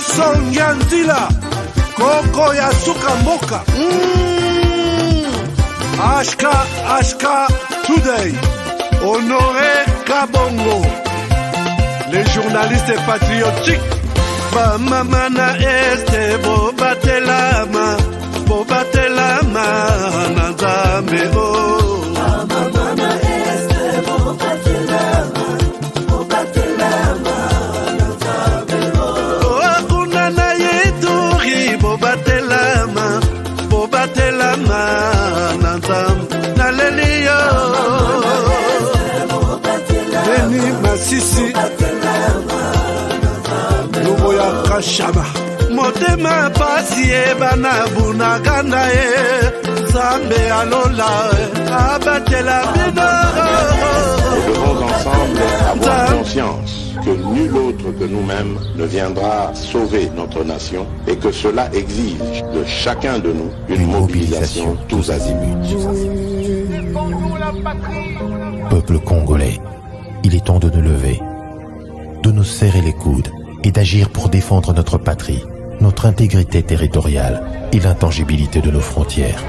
Jackson Yanzila, Koko ya Suka Moka. Ashka Today, Honoré Kabongo, les journalistes patriotiques. Bamamana este Bobatelama, Nazambe oh. Bamamana este Bobatelama, Nazambe oh. Akuna na yeduri Bobatelama, Nazambe naleliyo. Beni Masisi. Kashaba motema pasi bana bunagana Zambe alola abatela bino. Nous devons ensemble avoir conscience que nul autre que nous-mêmes ne viendra sauver notre nation et que cela exige de chacun de nous une mobilisation tous azimuts. Peuple congolais, il est temps de nous lever, de nous serrer les coudes et d'agir pour défendre notre patrie, notre intégrité territoriale et l'intangibilité de nos frontières.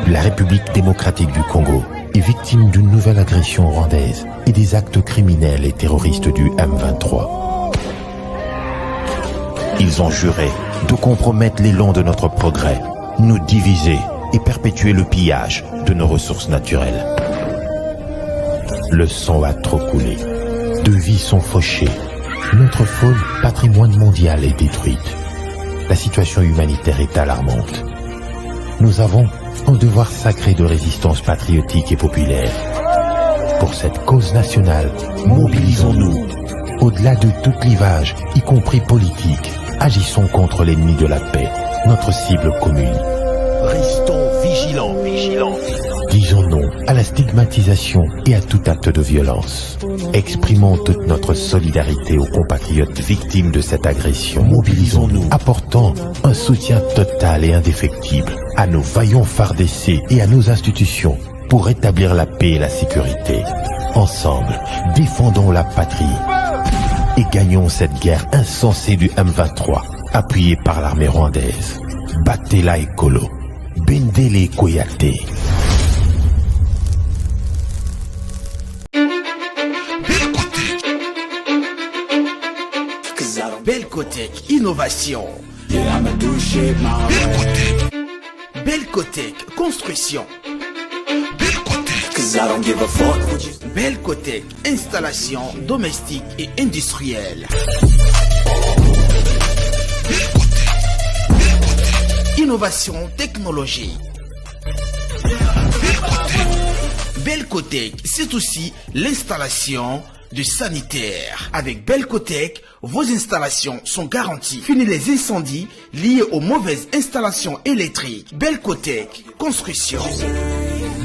La République démocratique du Congo est victime d'une nouvelle agression rwandaise et des actes criminels et terroristes du M23. Ils ont juré de compromettre l'élan de notre progrès, nous diviser et perpétuer le pillage de nos ressources naturelles. Le sang a trop coulé. Deux vies sont fauchées. Notre faune, patrimoine mondial, est détruite. La situation humanitaire est alarmante. Nous avons un devoir sacré de résistance patriotique et populaire. Pour cette cause nationale, mobilisons-nous. Au-delà de tout clivage, y compris politique, agissons contre l'ennemi de la paix, notre cible commune. Restons vigilants. Disons non à la stigmatisation et à tout acte de violence. Exprimons toute notre solidarité aux compatriotes victimes de cette agression. Mobilisons-nous, apportant un soutien total et indéfectible à nos vaillants FARDC et à nos institutions pour rétablir la paix et la sécurité. Ensemble, défendons la patrie et gagnons cette guerre insensée du M23, appuyée par l'armée rwandaise. Battez-la Ekolo, Bendele Koyate. Belcotech Innovation. Belcotech Construction. Belcotech Installation domestique et industrielle. Innovation technologique. Belcotech, c'est aussi l'installation de sanitaire. Avec Belcotech, vos installations sont garanties. Fini les incendies liés aux mauvaises installations électriques. Belcotech Construction.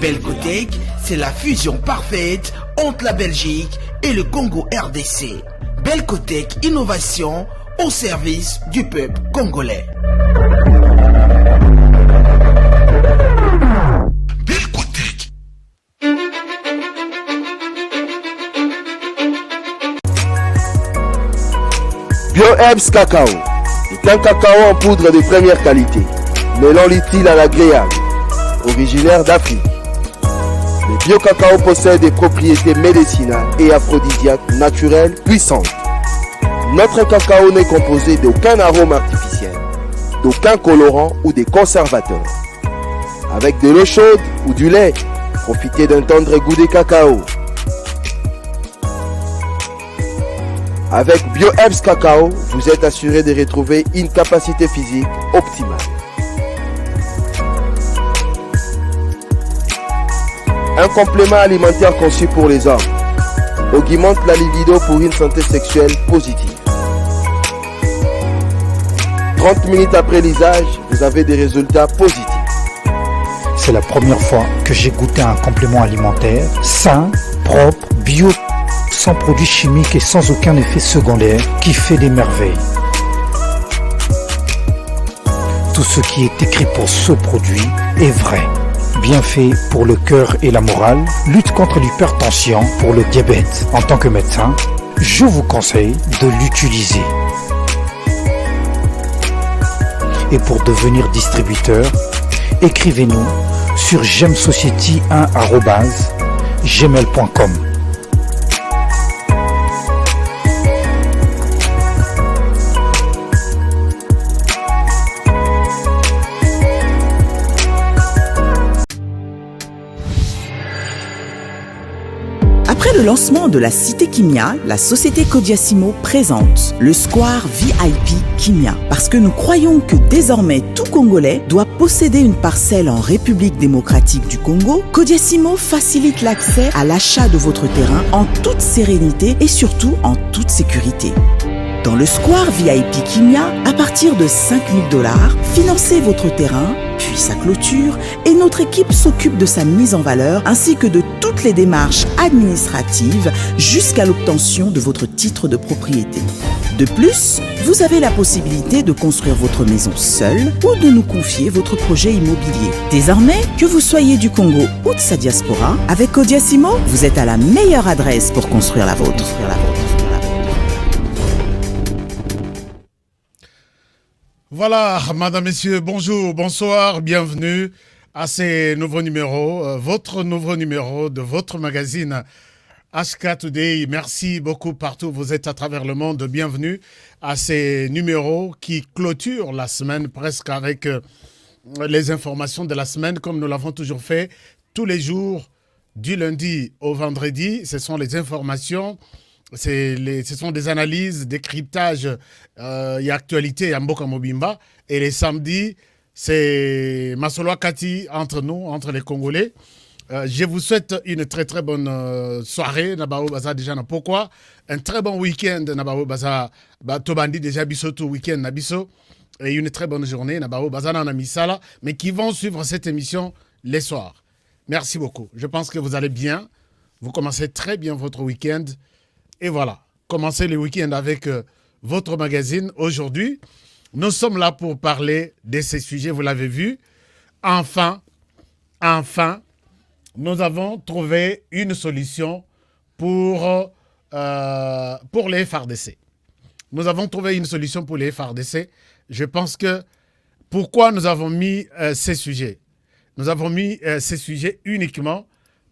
Belcotech, c'est la fusion parfaite entre la Belgique et le Congo RDC. Belcotech Innovation au service du peuple congolais. BioHerbs Cacao est un cacao en poudre de première qualité, mêlant l'utile à l'agréable, originaire d'Afrique. Le bio-cacao possède des propriétés médicinales et aphrodisiaques naturelles puissantes. Notre cacao n'est composé d'aucun arôme artificiel, d'aucun colorant ou des conservateurs. Avec de l'eau chaude ou du lait, profitez d'un tendre goût de cacao. Avec BioHerbs Cacao, vous êtes assuré de retrouver une capacité physique optimale. Un complément alimentaire conçu pour les hommes augmente la libido pour une santé sexuelle positive. 30 minutes après l'usage, vous avez des résultats positifs. C'est la première fois que j'ai goûté un complément alimentaire sain, propre, bio, sans produits chimiques et sans aucun effet secondaire qui fait des merveilles. Tout ce qui est écrit pour ce produit est vrai. Bienfait pour le cœur et la morale, lutte contre l'hypertension, pour le diabète. En tant que médecin, je vous conseille de l'utiliser. Et pour devenir distributeur, écrivez-nous sur gemsociety1@gmail.com. Après le lancement de la Cité Kimia, la société Codiassimo présente le Square VIP Kimia. Parce que nous croyons que désormais tout Congolais doit posséder une parcelle en République démocratique du Congo, Codiassimo facilite l'accès à l'achat de votre terrain en toute sérénité et surtout en toute sécurité. Dans le Square VIP Kimia, à partir de 5 000 $, financez votre terrain, puis sa clôture, et notre équipe s'occupe de sa mise en valeur ainsi que de toutes les démarches administratives jusqu'à l'obtention de votre titre de propriété. De plus, vous avez la possibilité de construire votre maison seule ou de nous confier votre projet immobilier. Désormais, que vous soyez du Congo ou de sa diaspora, avec Codiassimo, vous êtes à la meilleure adresse pour construire la vôtre. Voilà, madame, messieurs, bonjour, bonsoir, bienvenue à ce nouveau numéro, votre nouveau numéro de votre magazine HK Today. Merci beaucoup partout où vous êtes à travers le monde. Bienvenue à ces numéros qui clôturent la semaine presque avec les informations de la semaine comme nous l'avons toujours fait tous les jours du lundi au vendredi. Ce sont les informations. Ce sont des analyses, des cryptages, il y a actualité, à Mboka Mobimba. Et les samedis, c'est Masolo Kati entre nous, entre les Congolais. Je vous souhaite une très très bonne soirée. Nabao Baza déjà na pourquoi un très bon week-end. Nabao Baza Tobandi déjà biso tout week-end Nabiso. Et une très bonne journée. Nabao Baza na Misala. Mais qui vont suivre cette émission les soirs. Merci beaucoup. Je pense que vous allez bien. Vous commencez très bien votre week-end. Et voilà, commencez le week-end avec votre magazine. Aujourd'hui, nous sommes là pour parler de ces sujets, vous l'avez vu. Enfin, nous avons trouvé une solution pour les FARDC. Nous avons trouvé une solution pour les FARDC. Je pense que pourquoi nous avons mis ces sujets? Nous avons mis ces sujets uniquement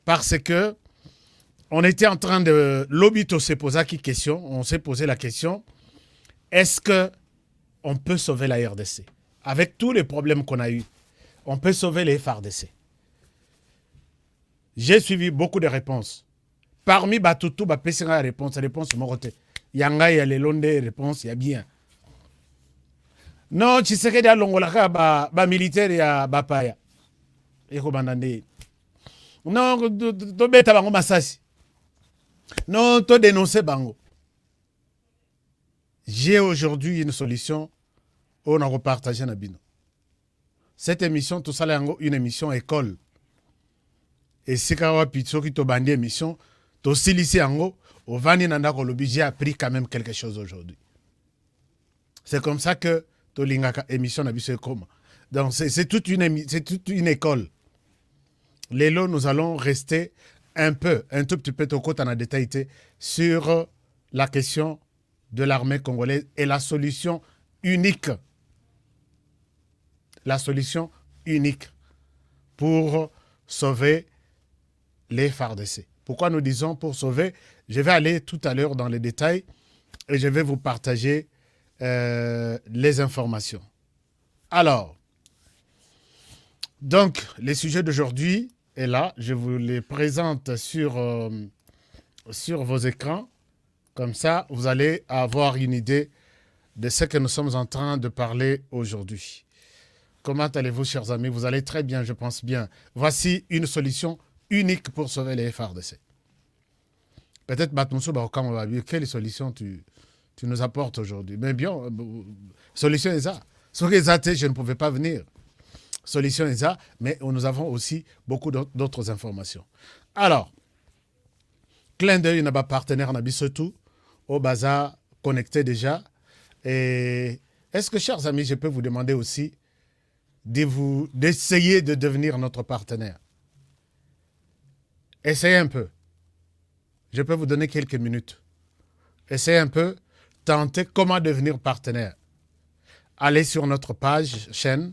parce que on était en train de... L'Obito s'est posé question. On s'est posé la question. Est-ce qu'on peut sauver la RDC? Avec tous les problèmes qu'on a eus, on peut sauver les FARDC. J'ai suivi beaucoup de réponses. Parmi Batutu, la réponse morote. Yanga, il y a les longues réponses, il y a bien. Non, tu sais que y a l'ongolaka, militaire, il y a Bapaya. Non, tu bête à Massasi. Non, tu dénonces Bango. J'ai aujourd'hui une solution on a repartagé Nabino. Cette émission, tout ça, une émission école. Et si tu as une émission, tu as lycée au Vani Nanda Kolobi, j'ai appris quand même quelque chose aujourd'hui. C'est comme ça que tu as émission Nabiso Ekoma. Donc c'est toute une école. Lélo, nous allons rester un tout petit peu au côté en détail sur la question de l'armée congolaise et la solution unique. La solution unique pour sauver les FARDC. Pourquoi nous disons pour sauver? Je vais aller tout à l'heure dans les détails et je vais vous partager les informations. Alors, donc, les sujets d'aujourd'hui est là. Je vous les présente sur vos écrans. Comme ça, vous allez avoir une idée de ce que nous sommes en train de parler aujourd'hui. Comment allez-vous, chers amis? Vous allez très bien, je pense bien. Voici une solution unique pour sauver les FARDC. Peut-être, quelle solution tu nous apportes aujourd'hui? Mais bien, solution est ça. Sauf que ça, je ne pouvais pas venir. Solution est ça, mais nous avons aussi beaucoup d'autres informations. Alors, clin d'œil, n'a pas partenaire, n'a pas tout, au bazar, connecté déjà. Et est-ce que, chers amis, je peux vous demander aussi d'essayer de devenir notre partenaire? Essayez un peu. Je peux vous donner quelques minutes. essayez un peu, tentez comment devenir partenaire. Allez sur notre page, chaîne,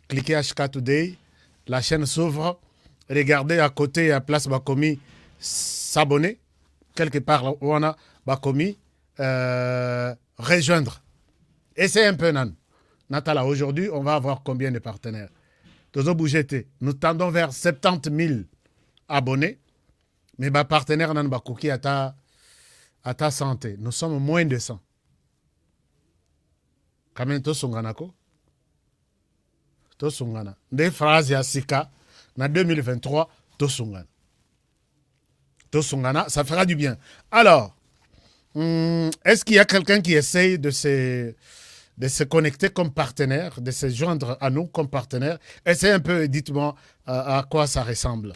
cliquez HK Today, la chaîne s'ouvre, regardez à côté, à Place Bakomi, s'abonner, quelque part où on a Bakomi, rejoindre. Essayez un peu, Nan. Natala, aujourd'hui, on va avoir combien de partenaires? Nous tendons vers 70 000 abonnés, mais les partenaires Nan Bakoki à ta santé. Nous sommes moins de 100. Quand même, tout songanako. Tout songana. Des phrases ya sika, en 2023, tout songana. Tout songana, ça fera du bien. Alors, est-ce qu'il y a quelqu'un qui essaye de se connecter comme partenaire, de se joindre à nous comme partenaire? Essayez un peu et dites-moi à quoi ça ressemble.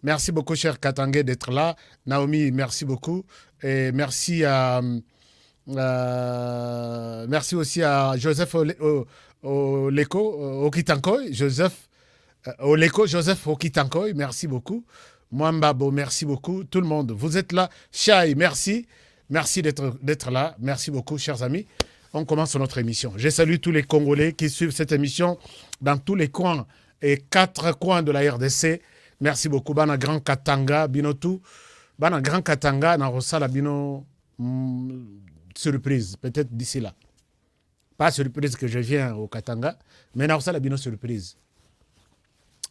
Merci beaucoup, cher Katangé, d'être là. Naomi, merci beaucoup. Et merci merci aussi à Joseph Oleko Okitankoy. Joseph Okitankoy, merci beaucoup. Mwambabo, merci beaucoup. Tout le monde, vous êtes là. Chai, merci. Merci d'être là. Merci beaucoup, chers amis. On commence notre émission. Je salue tous les Congolais qui suivent cette émission dans tous les coins et 4 coins de la RDC. Merci beaucoup. Bana Grand Katanga, Binotu. Bana Grand Katanga, Narosala Bino. Surprise, peut-être d'ici là. Pas surprise que je viens au Katanga, mais Narosala Bino surprise.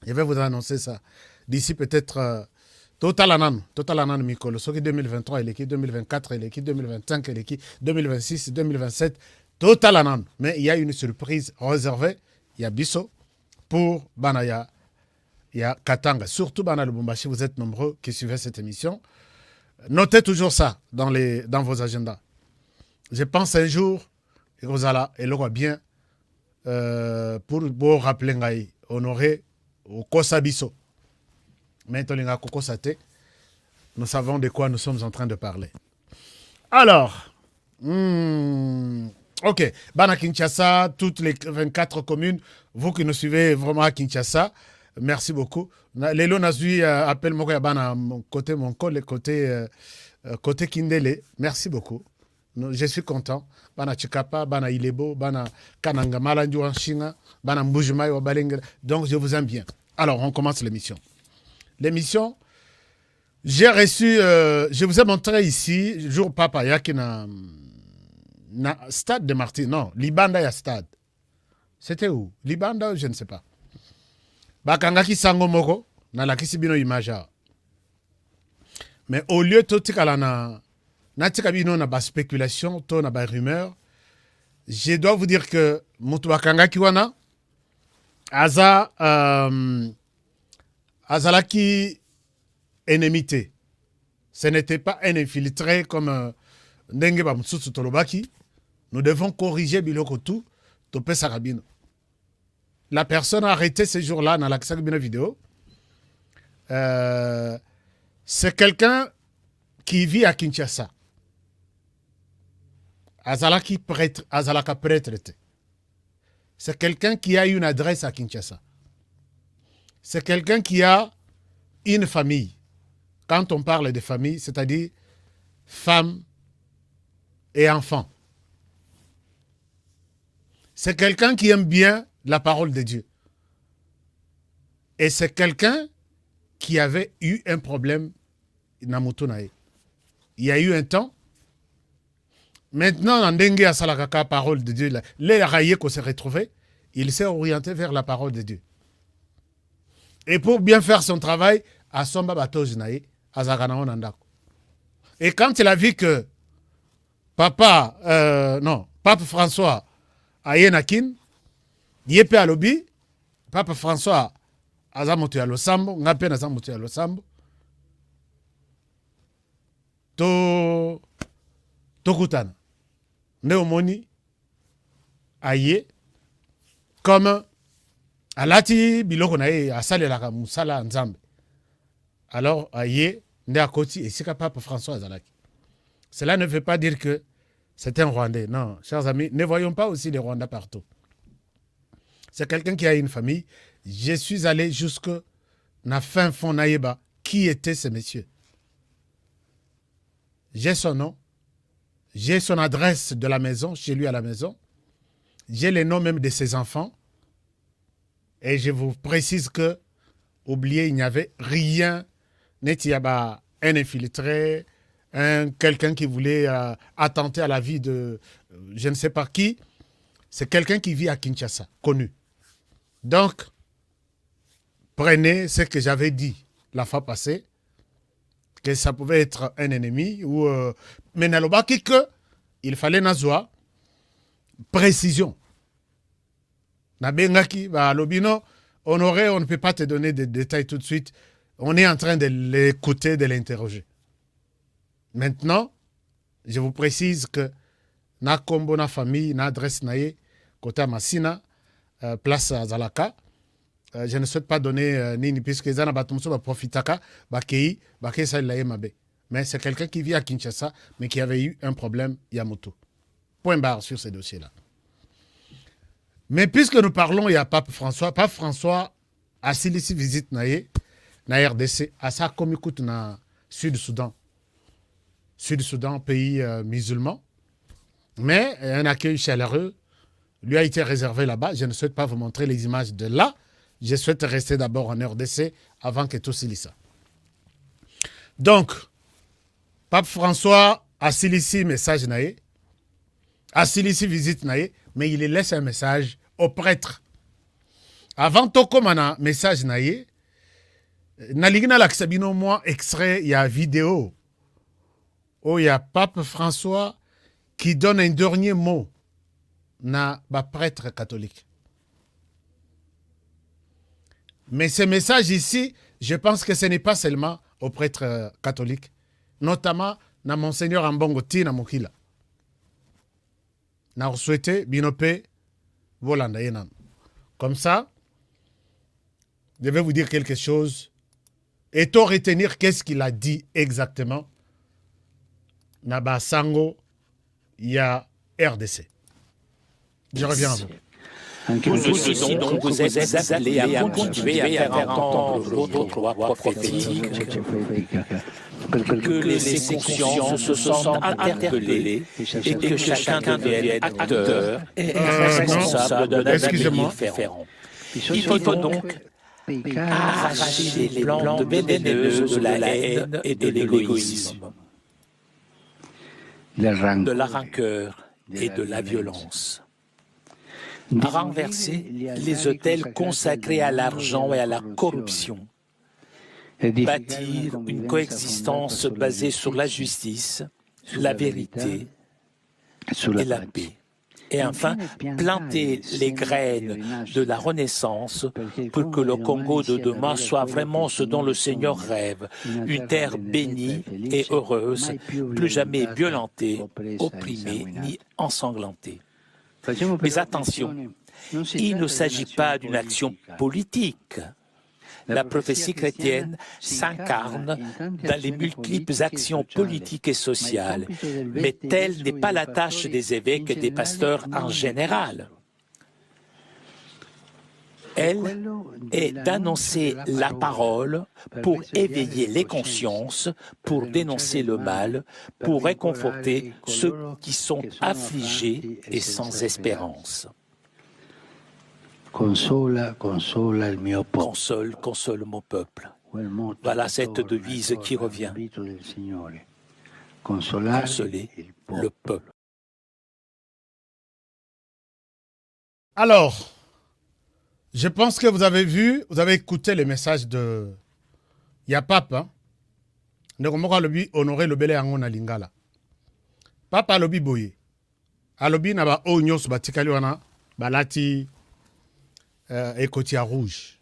Je vais vous annoncer ça. D'ici peut-être Total Anan Mikolo. Ce qui 2023, il est qui 2024, il est qui 2025, il est qui 2026, 2027. Total Anan. Mais il y a une surprise réservée. Il y a Bisso pour Banaya. Il y a Katanga. Surtout Bana Lubumbashi, vous êtes nombreux qui suivez cette émission. Notez toujours ça dans vos agendas. Je pense un jour, et vous allez, et le roi bien, pour vous rappeler Ngaï, honorer au Kosa Bisso. Maintenant, nous savons de quoi nous sommes en train de parler. Alors, ok, Bana Kinshasa, toutes les 24 communes, vous qui nous suivez vraiment à Kinshasa, merci beaucoup. Les lots Nazui appelle moi Bana côté mon côté Kindele, merci beaucoup. Je suis content. Bana Chikapa, Bana Ilebo, Bana Kananga Malandu Anshinga, Bana Mbujumai Wabalenge. Donc je vous aime bien. Alors on commence l'émission. L'émission, j'ai reçu, je vous ai montré ici, jour papa, yaki na stade de Martin, non, Libanda ya stade. C'était où? Libanda, je ne sais pas. Bakangaki sango moko, na la kisibino imaja. Mais au lieu de tikala na tikabino na ba spéculation, to na ba rumeur, je dois vous dire que mutu bakangaki wana, azalaki enemité. Ce n'était pas un infiltré comme Ndenge Bamtsutsu Tolobaki. Nous devons corriger Biloko tout, Topé Sarabino. La personne arrêtée ce jour-là dans la vidéo, c'est quelqu'un qui vit à Kinshasa. Azalaki prêtre, Azalaka prêtre. C'est quelqu'un qui a une adresse à Kinshasa. C'est quelqu'un qui a une famille. Quand on parle de famille, c'est-à-dire femme et enfant. C'est quelqu'un qui aime bien la parole de Dieu. Et c'est quelqu'un qui avait eu un problème Namutunae. Il y a eu un temps. Maintenant, en Dengue à Salakaka, parole de Dieu, les raillés qu'on s'est retrouvés, il s'est orienté vers la parole de Dieu. Et pour bien faire son travail, à Somba Batojinae, à Zaganao Nandako. Et quand il a vu que Pape François a Yenakin, Yepe Alobi, Pape François a Zamotu Alosambo, Ngapen a Zamotu Alosambo, Tokutana, Neomoni, Aye, comme Alati biloko na ye asalelaka musala nzambe. Alors aye nde akoti et sika Pape François azalaki. Cela ne veut pas dire que c'est un Rwandais. Non, chers amis, ne voyons pas aussi les Rwandais partout. C'est quelqu'un qui a une famille. Je suis allé jusque na fin fond naïba. Qui était ce monsieur? J'ai son nom J'ai son adresse de la maison, chez lui à la maison. J'ai les noms même de ses enfants. Et je vous précise que, oubliez, il n'y avait rien. Net, il y a un infiltré, quelqu'un qui voulait attenter à la vie de je ne sais pas qui. C'est quelqu'un qui vit à Kinshasa, connu. Donc, prenez ce que j'avais dit la fois passée, que ça pouvait être un ennemi, ou mais nalobaki que il fallait nazwa précision. Nabengaki, Lobino, Honoré, on ne peut pas te donner des détails tout de suite. On est en train de l'écouter, de l'interroger. Maintenant, je vous précise que na kombo na famille, na adresse naye, côté Massina, place à Zalaka. Je ne souhaite pas donner nini, puisque Zana Batumso va profitaka, bakei sa ilaye mabe. Mais c'est quelqu'un qui vit à Kinshasa, mais qui avait eu un problème Yamoto. Point barre sur ces dossiers-là. Mais puisque nous parlons, il y a Pape François a ici visite na RDC, à sa komikout na Sud-Soudan. Sud-Soudan, pays musulman. Mais un accueil chaleureux lui a été réservé là-bas. Je ne souhaite pas vous montrer les images de là. Je souhaite rester d'abord en RDC avant que tout s'ilisse. Donc, Pape François a ici message naé, a ici visite naé, mais il laisse un message au prêtre. Avant Tokomana, message naé, Naligna Laksabino, moi, extrait, il y a vidéo. Oh, il y a Pape François qui donne un dernier mot na prêtre catholique. Mais ce message ici, je pense que ce n'est pas seulement aux prêtres catholiques, notamment na Monseigneur Ambongo Tina Mokila. Na souhaité binope volanda yenan. Comme ça, je vais vous dire quelque chose. Et to retenir qu'est-ce qu'il a dit exactement. Naba Sango, il y a RDC. Je reviens à vous. Vous aussi donc vous êtes appelés à continuer à faire entendre votre voix prophétique, que les consciences se sentent interpellées et que chacun devienne acteur et responsable de l'avenir différent. Il faut donc arracher les plantes vénéneuses de la haine et de l'égoïsme, de la rancœur et de la violence. Renverser les autels consacrés à l'argent et à la corruption, bâtir une coexistence basée sur la justice, la vérité et la paix. Et enfin, planter les graines de la Renaissance pour que le Congo de demain soit vraiment ce dont le Seigneur rêve, une terre bénie et heureuse, plus jamais violentée, opprimée ni ensanglantée. Mais attention, il ne s'agit pas d'une action politique. La prophétie chrétienne s'incarne dans les multiples actions politiques et sociales, mais telle n'est pas la tâche des évêques et des pasteurs en général. Elle est d'annoncer la parole pour éveiller les consciences, pour dénoncer le mal, pour réconforter ceux qui sont affligés et sans espérance. Console mon peuple. Voilà cette devise qui revient. Consoler le peuple. Alors, je pense que vous avez vu, vous avez écouté les messages de Yapap. Hein? Honoré le belé angon na lingala. Papa alobi boye. Alobi na ba o nyos batikali wana balati ekotia rouge.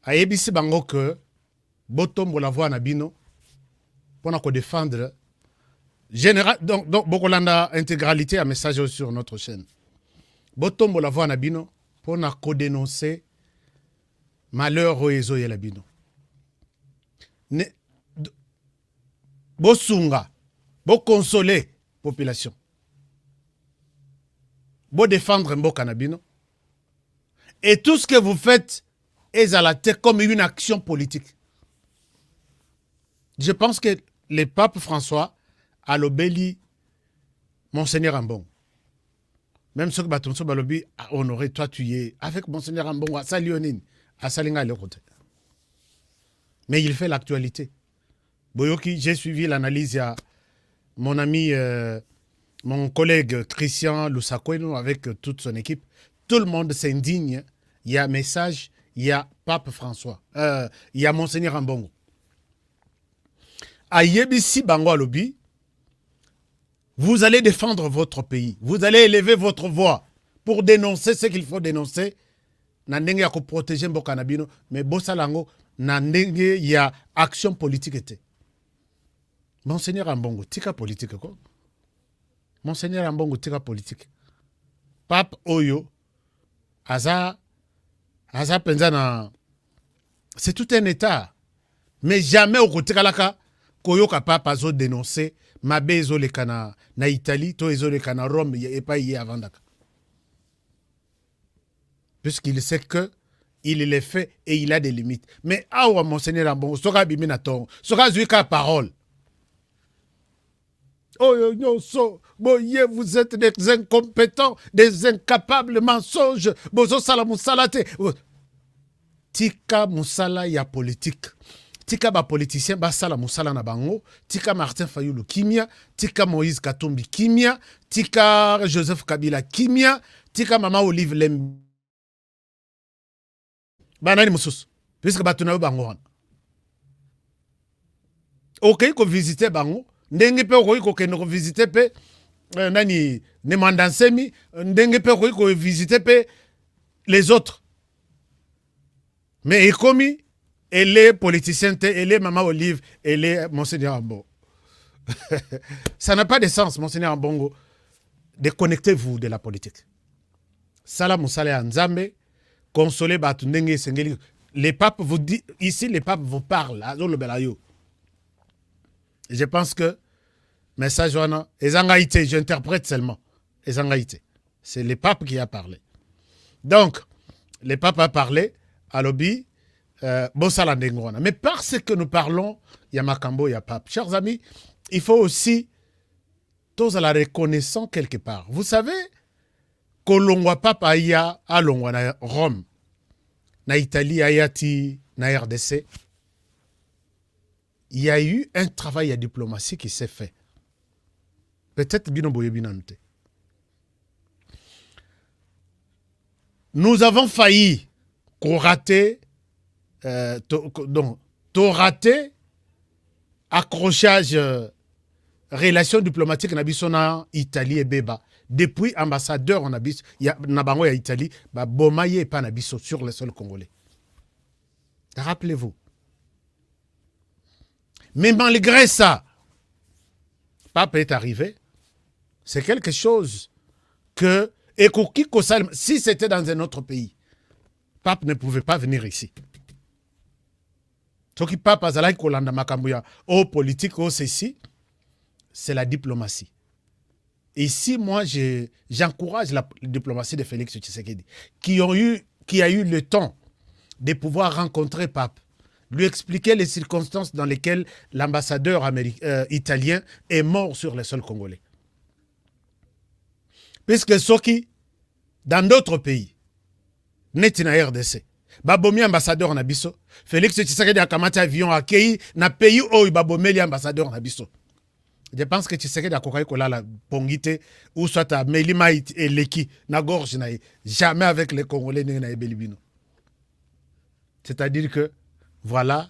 Ayebisi bango que botombo la voix na bino pour ko défendre général donc bokolanda intégralité à message sur notre chaîne. Botombo la voix na bino pour ko dénoncer malheur o ezo yela bino. Ne bosunga, bo consoler population. Bo défendre mboka na bino. Et tout ce que vous faites est à la tête comme une action politique. Je pense que le pape François a l'obéli Monseigneur Ambongo. Même ceux qui battent sur Balobi a honoré, toi tu y es. Avec Monseigneur Ambongo, à Salionine, à Salinga à côté. Mais il fait l'actualité. Boyoki, j'ai suivi l'analyse à mon ami, mon collègue Christian Lusako avec toute son équipe. Tout le monde s'indigne. Il y a un message, il y a Pape François, il y a Monseigneur Ambongo. À Yebisi Bango Alobi, vous allez défendre votre pays. Vous allez élever votre voix pour dénoncer ce qu'il faut dénoncer. Nandenge ya ko protéger mboka na bino, mais bosalango nandenge ya action politique était. Monseigneur Ambongo, tika politique quoi. Monseigneur Ambongo, tika politique. Pape Oyo, Aza Penzana, c'est tout un état. Mais jamais au côté kalaka, koyo Pape Azo dénoncer, mabe ezo le kana na Italie, to ezo le kana Rome, et pas y avant daka. Puisqu'il sait que il les fait et il a des limites. Mais awa Monseigneur Ambongo, soka biminaton, soka zuika parole. Oh, boye, vous êtes des incompétents, des incapables mensonges. Bozo sala musalate. Tika musala ya politique. Tika ba politicien ba sala musala na bango. Tika Martin Fayulu kimia. Tika Moïse Katumbi kimia. Tika Joseph Kabila kimia. Tika Mama Olive Lem. Banani musus. Puisque batuna bango. Ok, ko visiter bango. Ndenge pe ko kende ko visiter pe nani ne mandansemi ndenge pe ko visiter pe les autres. Mais ekomi elle est politicienne, elle est Maman Olive, elle est Monseigneur Ambongo. Ça n'a pas de sens, Monseigneur Ambongo. Déconnectez-vous de la politique. Sala musala nzambe, consolez batu ndenge sengeli. Les papes vous disent ici, les papes vous parlent. Je pense que message wana ezangaïté, j'interprète seulement ezangaïté. C'est le pape qui a parlé. Donc le pape a parlé à l'obi bosala ndengona. Mais parce que nous parlons il y a makambo, il y a pape. Chers amis, il faut aussi tous à la reconnaissance quelque part. Vous savez kolongwa papa aya alongwa na Rome, na Italie ayati na RDC. Il y a eu un travail de diplomatie qui s'est fait. Peut-être bino boye binante. Nous avons failli rater rater accrochage relation diplomatique na biso na Italie et Beba. Depuis ambassadeur on a biso na bango ya Italie ba bomaye pa na biso sur le sol congolais. Rappelez-vous. Mais malgré ça, Pape est arrivé. C'est quelque chose que, si c'était dans un autre pays, Pape ne pouvait pas venir ici. Ce qui Pape Azalai Kolanda Makambuya, au politique, au ceci, c'est la diplomatie. Ici, moi, j'encourage la diplomatie de Félix Tshisekedi, qui a eu le temps de pouvoir rencontrer Pape, lui expliquer les circonstances dans lesquelles l'ambassadeur italien est mort sur le sol congolais. Puisque Soki, dans d'autres pays, n'est na RDC, babomi ambassadeur en abisso, Félix Tshisekedi a kamati avion accueilli na pays où babomeli ambassadeur en abisso. Je pense que Tshisekedi a kokai kola la pongite ou soit à Melima et Leki na gorge na jamais avec les Congolais na ebelibino. C'est-à-dire que voilà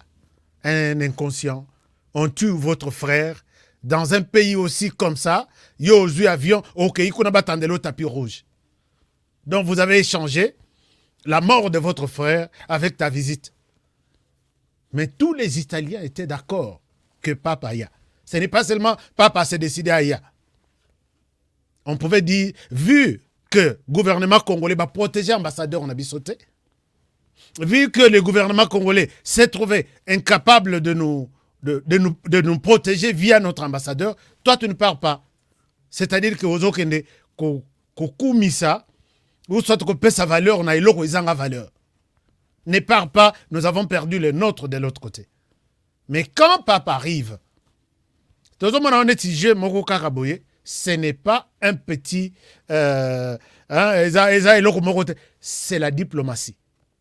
un inconscient. On tue votre frère dans un pays aussi comme ça. Yo eu avion, ok, il a battu le tapis rouge. Donc vous avez échangé la mort de votre frère avec ta visite. Mais tous les Italiens étaient d'accord que Papa Aya. Ce n'est pas seulement Papa s'est décidé à Aya. On pouvait dire, vu que le gouvernement congolais va protéger l'ambassadeur en Abissoté, vu que le gouvernement congolais s'est trouvé incapable de nous protéger via notre ambassadeur, toi tu ne pars pas. C'est-à-dire que aux okende kokumisa ou soit que peut sa valeur na iloko izanga valeur. Ne pars pas, nous avons perdu le nôtre de l'autre côté. Mais quand Papa arrive, Ce n'est pas un petit... c'est la diplomatie.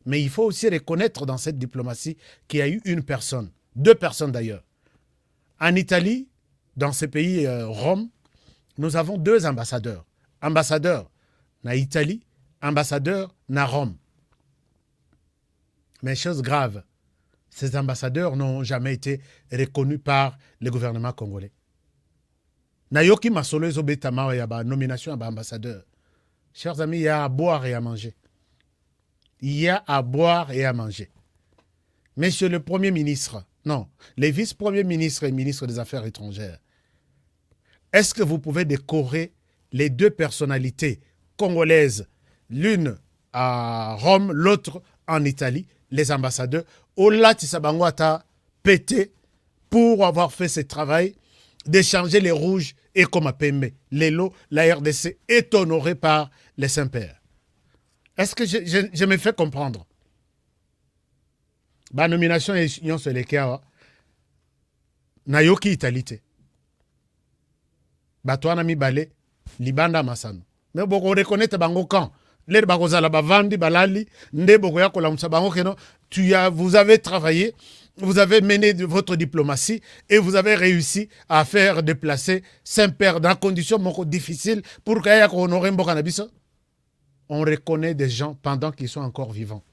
Mais il faut aussi reconnaître dans cette diplomatie qu'il y a eu une personne, 2 personnes d'ailleurs. En Italie, dans ces pays Rome, nous avons 2 ambassadeurs. Ambassadeur na Italie, ambassadeur na Rome. Mais chose grave, ces ambassadeurs n'ont jamais été reconnus par le gouvernement congolais. Nayoki Masolo Ezobetama ya ba nomination à ba ambassadeur. Chers amis, il y a à boire et à manger. Il y a à boire et à manger. Monsieur le Premier ministre, non, les vice-premiers ministres et ministres des Affaires étrangères, est-ce que vous pouvez décorer les 2 personnalités congolaises, l'une à Rome, l'autre en Italie, les ambassadeurs, Ola Tissabango ata pété pour avoir fait ce travail d'échanger les rouges et comme à Pembe. L'élo, la RDC est honorée par les Saints-Pères. Est-ce que je me fais comprendre? La nomination est union sur les cas. Nayoki Italité. Batouana mi balé, libanda masano. Mais beaucoup reconnaître bango quand les bagozala bavandi balali, nde boko ya kola msabango keno, vous avez travaillé, vous avez mené de votre diplomatie et vous avez réussi à faire déplacer Saint-Père dans des conditions difficiles pour qu'il y ait honoré mboka na biso. On reconnaît des gens pendant qu'ils sont encore vivants.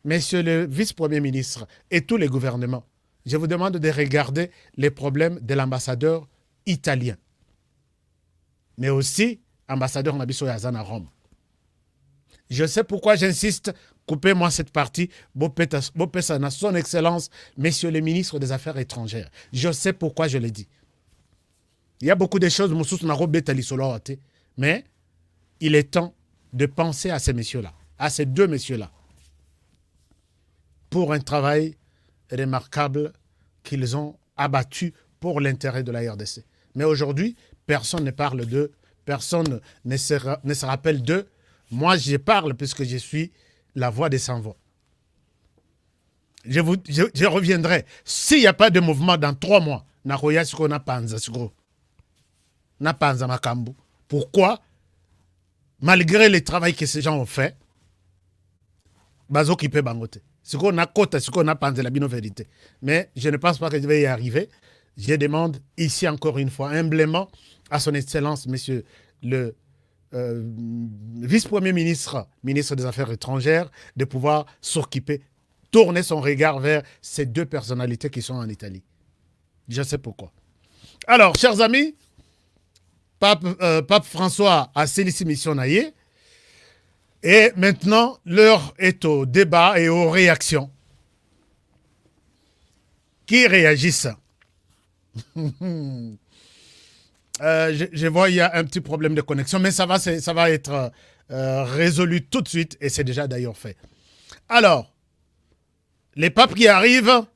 Monsieur le vice-premier ministre et tous les gouvernements, je vous demande de regarder les problèmes de l'ambassadeur italien. Mais aussi, ambassadeur Nabiso Yazan à Rome. Je sais pourquoi j'insiste, coupez-moi cette partie, Bopesa son excellence, messieurs les ministres des Affaires étrangères. Je sais pourquoi je le dis. Il y a beaucoup de choses, mais il est temps de penser à ces messieurs-là, à ces 2 messieurs-là, pour un travail remarquable qu'ils ont abattu pour l'intérêt de la RDC. Mais aujourd'hui, personne ne parle d'eux, personne ne se rappelle d'eux. Moi, je parle puisque je suis la voix des sans-voix. Je reviendrai. S'il n'y a pas de mouvement dans 3 mois, Nakoya Siko na panza Siko. Na panza makambu. Pourquoi? Malgré le travail que ces gens ont fait, Bazo qui peut bangote. Siko na kota, Siko na panza la bino vérité. Mais je ne pense pas que je vais y arriver. Je demande ici encore une fois, humblement, à son excellence, monsieur le vice-premier ministre, ministre des Affaires étrangères, de pouvoir s'occuper, tourner son regard vers ces 2 personnalités qui sont en Italie. Je sais pourquoi. Alors, chers amis, Pape François a saisi mission naïe. Et maintenant, l'heure est au débat et aux réactions. Qui réagissent? Je vois il y a un petit problème de connexion, mais ça va être résolu tout de suite et c'est déjà d'ailleurs fait. Alors, les papes qui arrivent,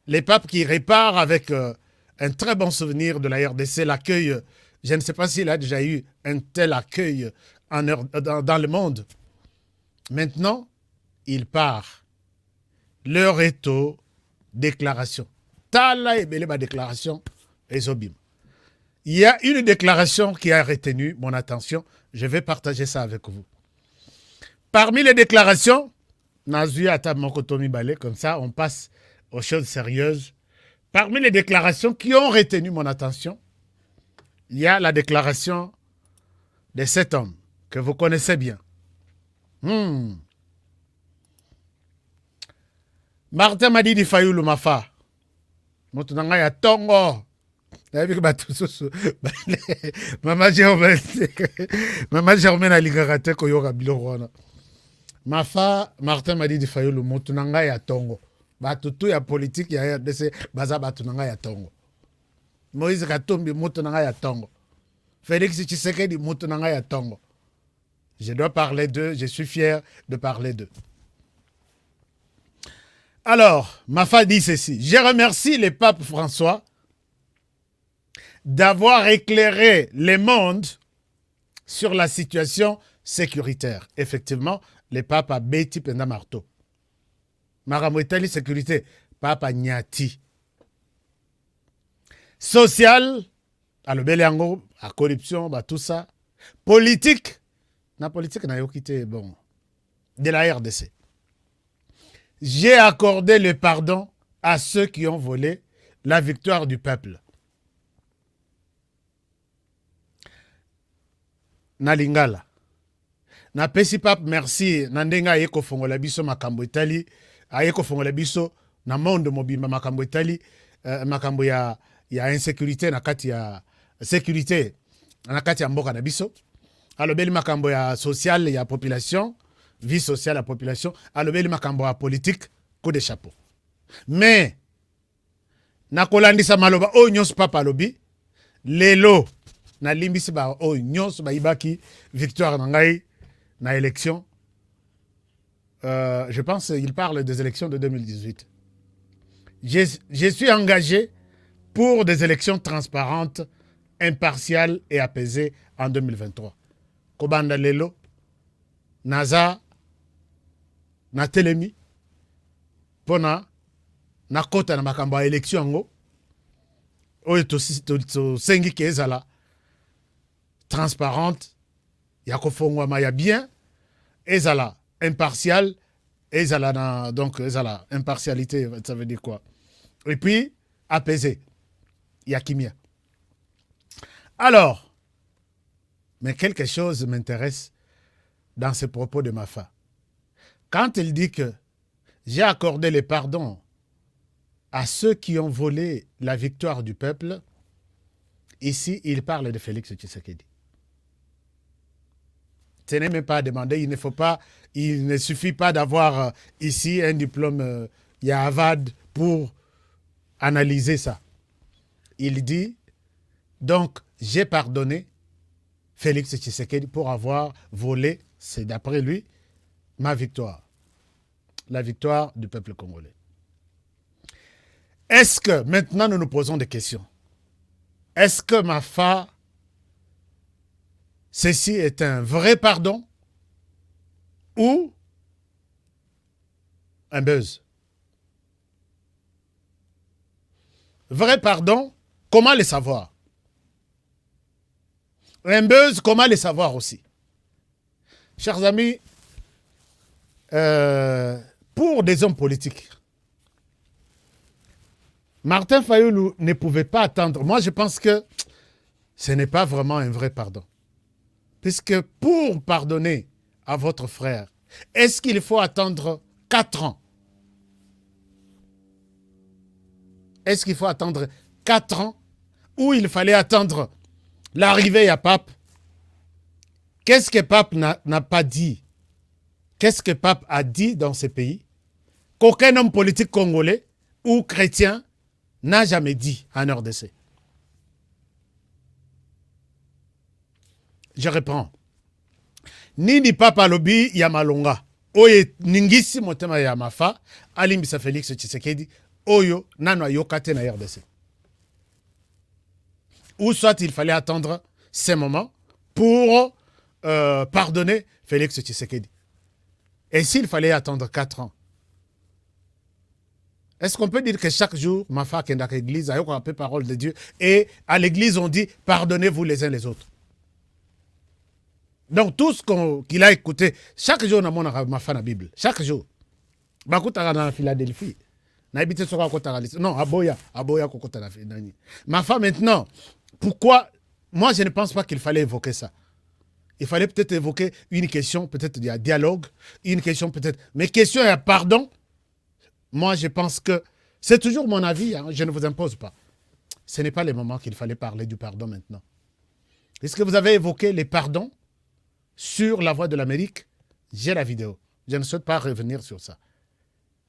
les papes qui réparent avec un très bon souvenir de la RDC, l'accueil, je ne sais pas s'il a déjà eu un tel accueil dans le monde. Maintenant, il part. L'heure est aux déclarations. Tala et Beleba déclaration et Zobim. Il y a une déclaration qui a retenu mon attention. Je vais partager ça avec vous. Parmi les déclarations, Nazuya Atab Mokotomi Balé, comme ça on passe aux choses sérieuses. Parmi les déclarations qui ont retenu mon attention, il y a la déclaration de cet homme que vous connaissez bien. Martin Madidi Fayoulou Mafa. Motunanga ya tongo. Maman Germaine Aligarate Koyoga Bilorwana. Mafa Martin Madidi Fayoulou Motunanga ya tongo. Batutu ya politique ya RDC baza batunanga ya tongo. Moïse Katumbi Motunanga ya tongo. Félix Tshisekedi Motunanga ya tongo. Je dois parler d'eux, je suis fier de parler d'eux. Alors, Mafa dit ceci. Je remercie le pape François d'avoir éclairé le monde sur la situation sécuritaire. Effectivement, le pape a bêti pendant marteau. Maramouetali sécurité, pape a nyati. Social, alobeli yango à corruption ba tout ça politique na politique na yokité bon de la RDC. J'ai accordé le pardon à ceux qui ont volé la victoire du peuple. Na lingala na pesi pap merci na ndenga ayeko fongola biso makambo etali ayeko fongola biso na monde mobimba makambo etali makambo ya insécurité na kati ya sécurité na kati ya mboka na biso alobeli makambo ya social ya population vie sociale ya population alobeli makambo ya politique coup de chapeau mais na kolandisa maloba o nyonso papa alobi lelo na limbisi ba o nyonso ba ibaki victoire na ngai na élection. Je pense qu'il parle des élections de 2018. Je suis engagé pour des élections transparentes, impartiales et apaisées en 2023. Kobanda lelo, naza, na telemi, pona, na kota na makambo ya élection ngo, oyo to sengi ke ezala transparente, ya kofongwama ya bien, ezala impartial, ezala donc ezala impartialité, ça veut dire quoi? Et puis apaisé, ya kimia. Alors, mais quelque chose m'intéresse dans ces propos de Mafa. Quand il dit que j'ai accordé le pardon à ceux qui ont volé la victoire du peuple, ici il parle de Félix Tshisekedi. Ce n'est même pas demandé, il ne suffit pas d'avoir ici un diplôme Yavad pour analyser ça. Il dit, donc, j'ai pardonné Félix Tshisekedi pour avoir volé, c'est d'après lui, ma victoire. La victoire du peuple congolais. Est-ce que, maintenant nous nous posons des questions, est-ce que Mafa, ceci est un vrai pardon ou un buzz? Vrai pardon, comment le savoir? Un buzz, comment le savoir aussi? Chers amis, pour des hommes politiques, Martin Fayulu ne pouvait pas attendre. Moi, je pense que ce n'est pas vraiment un vrai pardon. Puisque pour pardonner à votre frère, est-ce qu'il faut attendre 4 ans? Est-ce qu'il faut attendre 4 ans ou il fallait attendre l'arrivée à Pape? Qu'est-ce que Pape n'a pas dit? Qu'est-ce que Pape a dit dans ce pays qu'aucun homme politique congolais ou chrétien n'a jamais dit en RDC? Je reprends. Nini Papa Lobi Yamalonga. Oye Ningisi Motema Yamafa. Alimbisa Félix Tshisekedi. Oyo Nano Yokate na RDC. Ou soit il fallait attendre ces moments pour pardonner Félix Tshisekedi. Et s'il fallait attendre 4 ans, est-ce qu'on peut dire que chaque jour, Mafa Kendak l'église a eu un peu parole de Dieu et à l'église on dit pardonnez-vous les uns les autres? Donc tout ce qu'il a écouté, chaque jour on a Mafa la Bible, chaque jour. Bakutara dans Philadelphie. Non, Aboya Kokota la Philadelphie. Mafa maintenant, pourquoi? Moi je ne pense pas qu'il fallait évoquer ça. Il fallait peut-être évoquer une question, peut-être il y a dialogue, une question peut-être, mais question il y a pardon. Moi, je pense que c'est toujours mon avis, hein, je ne vous impose pas. Ce n'est pas le moment qu'il fallait parler du pardon maintenant. Est-ce que vous avez évoqué les pardons sur la Voix de l'Amérique? J'ai la vidéo. Je ne souhaite pas revenir sur ça.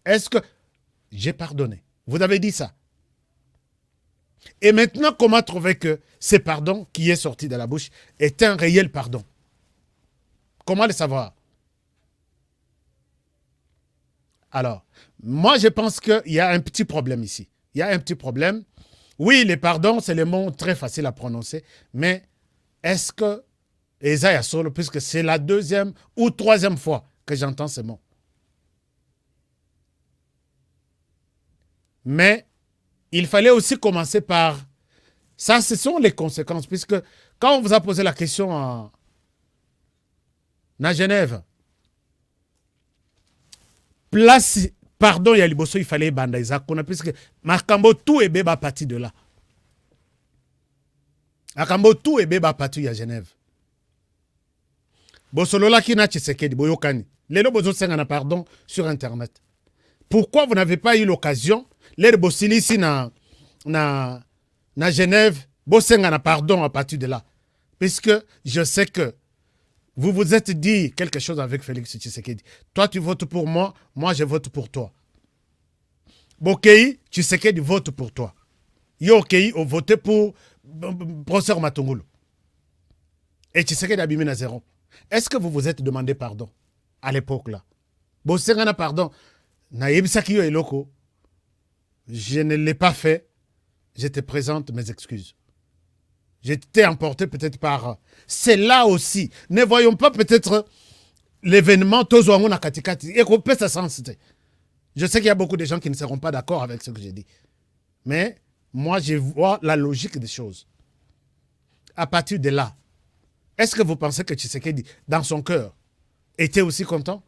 Est-ce que j'ai pardonné? Vous avez dit ça. Et maintenant, comment trouver que ce pardon qui est sorti de la bouche est un réel pardon? Comment le savoir? Alors, moi, je pense qu'il y a un petit problème ici. Il y a un petit problème. Oui, les pardons, c'est le mot très facile à prononcer. Mais est-ce que Esaïa Solo, puisque c'est la 2e ou 3e fois que j'entends ce mot. Mais il fallait aussi commencer par Ça, ce sont les conséquences, puisque quand on vous a posé la question à Genève, place, pardon, il y a liboso, il fallait banda Isakona, puisque Makambo tout est béba parti de là. Makambo tout est béba parti à Genève. Bosolola qui n'a Tshisekedi, boyokani. Les bozo sengana pardon sur Internet. Pourquoi vous n'avez pas eu l'occasion, les bossili ici na Genève, bossengana pardon à partir de là? Puisque je sais que vous vous êtes dit quelque chose avec Félix Tshisekedi. Toi, tu votes pour moi, moi, je vote pour toi. Bokei, Tshisekedi vote pour toi. Yo, Okei, on vote pour professeur Matungulu. Et Tshisekedi a bimé à zéro. Est-ce que vous vous êtes demandé pardon à l'époque là? Bossengana pardon. Na yebisaki yo eloko. Je ne l'ai pas fait. Je te présente mes excuses. J'étais emporté peut-être par... C'est là aussi. Ne voyons pas peut-être l'événement Tozoango na katikati. Et qu'on peut ça. Je sais qu'il y a beaucoup de gens qui ne seront pas d'accord avec ce que j'ai dit. Mais moi, je vois la logique des choses. À partir de là, est-ce que vous pensez que Tshisekedi, dans son cœur, était aussi content?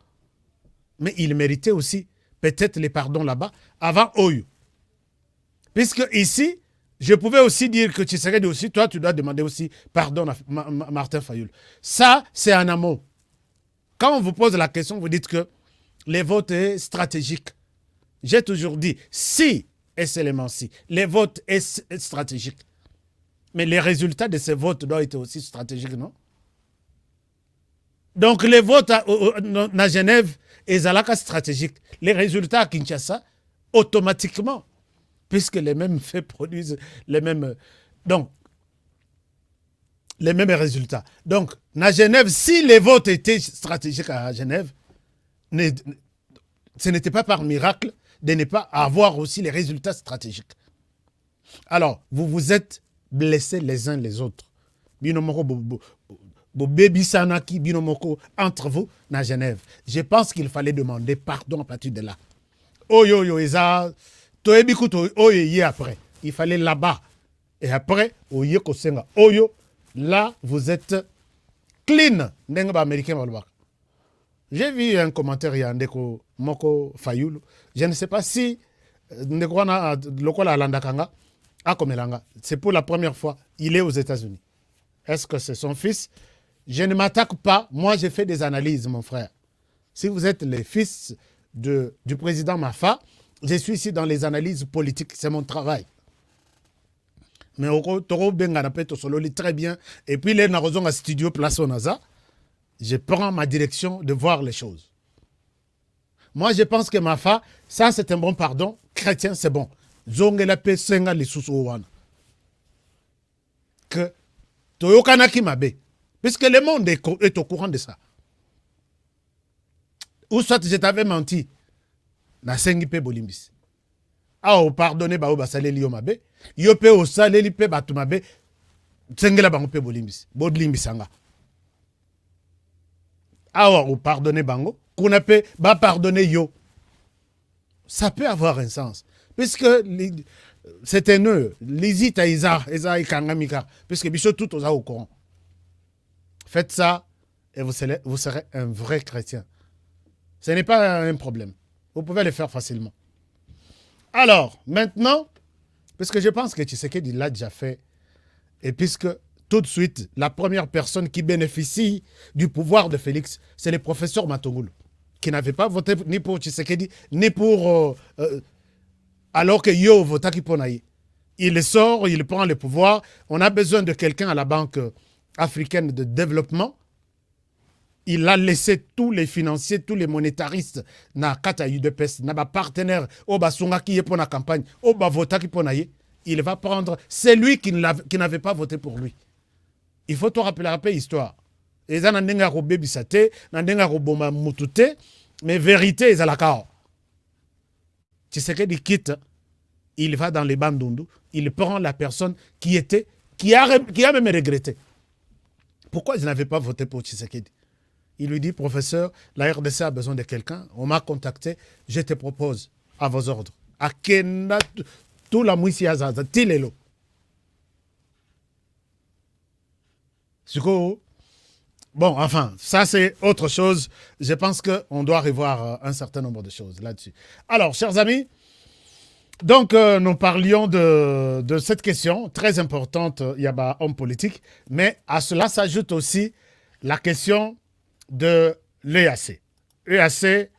Mais il méritait aussi peut-être les pardons là-bas avant Oyo. Puisque ici, je pouvais aussi dire que Tshisekedi aussi, toi, tu dois demander aussi pardon à Martin Fayulu. Ça, c'est un amont. Quand on vous pose la question, vous dites que les votes sont stratégiques. J'ai toujours dit, si, et c'est l'élément si, les votes sont stratégiques. Mais les résultats de ces votes doivent être aussi stratégiques, non? Donc les votes à Genève et Zalaka stratégiques. Les résultats à Kinshasa, automatiquement, puisque les mêmes faits produisent les mêmes... Donc, les mêmes résultats. Donc, à Genève, si les votes étaient stratégiques à Genève, ce n'était pas par miracle de ne pas avoir aussi les résultats stratégiques. Alors, vous vous êtes blessés les uns les autres. Entre vous, à Genève. Je pense qu'il fallait demander pardon à partir de là. Après. Il fallait là-bas. Et après, là, vous êtes clean. J'ai vu un commentaire il y a Ndeko Moko Fayulu. Je ne sais pas si c'est pour la première fois. Il est aux États-Unis. Est-ce que c'est son fils? Je ne m'attaque pas. Moi, j'ai fait des analyses, mon frère. Si vous êtes les fils du président Mafa, je suis ici dans les analyses politiques. C'est mon travail. Mais Toro Benganapeto Sololi très bien. Et puis, les Narozon à studio Place Onaza. Je prends ma direction de voir les choses. Moi, je pense que Mafa, ça, c'est un bon pardon. Chrétien, c'est bon. Zongela pe senga li susuwana. Que Toyokanaki Mabe. Puisque le monde est au courant de ça. Ou soit je t'avais menti. Na sengi pe bolimbis. Ah, o pardonné ba o basale li yo mabe. Yo pe o sale li pe batu mabe. Sengela bango pe bolimbis. Bodlimbisanga. Ah, o pardonné bango. Kuna pe ba pardonner yo. Ça peut avoir un sens. Puisque c'est un nœud. Lisita Isa Ikangamika. Puisque bicho tout aux au courant. Faites ça et vous serez un vrai chrétien. Ce n'est pas un problème. Vous pouvez le faire facilement. Alors, maintenant, puisque je pense que Tshisekedi l'a déjà fait, et puisque tout de suite, la première personne qui bénéficie du pouvoir de Félix, c'est le professeur Matungulu, qui n'avait pas voté ni pour Tshisekedi, ni pour... alors que Yo vota Kiponaï. Il sort, il prend le pouvoir. On a besoin de quelqu'un à la Banque africaine de développement. Il a laissé tous les financiers, tous les monétaristes na kata UDPS, na ba partenaire au basunga qui est pour la campagne, au ba vota qui ponaye. Il va prendre, c'est lui qui n'avait pas voté pour lui. Il faut te rappeler l'histoire. Et ça n'a pas robé bisate, n'a pas robé mutute, mais vérité est à la cao. Tu sais qu'il quitte, il va dans les bandundu, il prend la personne qui a même regretté. Pourquoi il n'avait pas voté pour Tshisekedi? Il lui dit, professeur, la RDC a besoin de quelqu'un. On m'a contacté. Je te propose à vos ordres. À Kena, tout la mouissi azaza, tilelo. Bon, enfin, ça c'est autre chose. Je pense qu'on doit revoir un certain nombre de choses là-dessus. Alors, chers amis, donc nous parlions de cette question très importante, il y a homme politique, mais à cela s'ajoute aussi la question de l'EAC. EAC,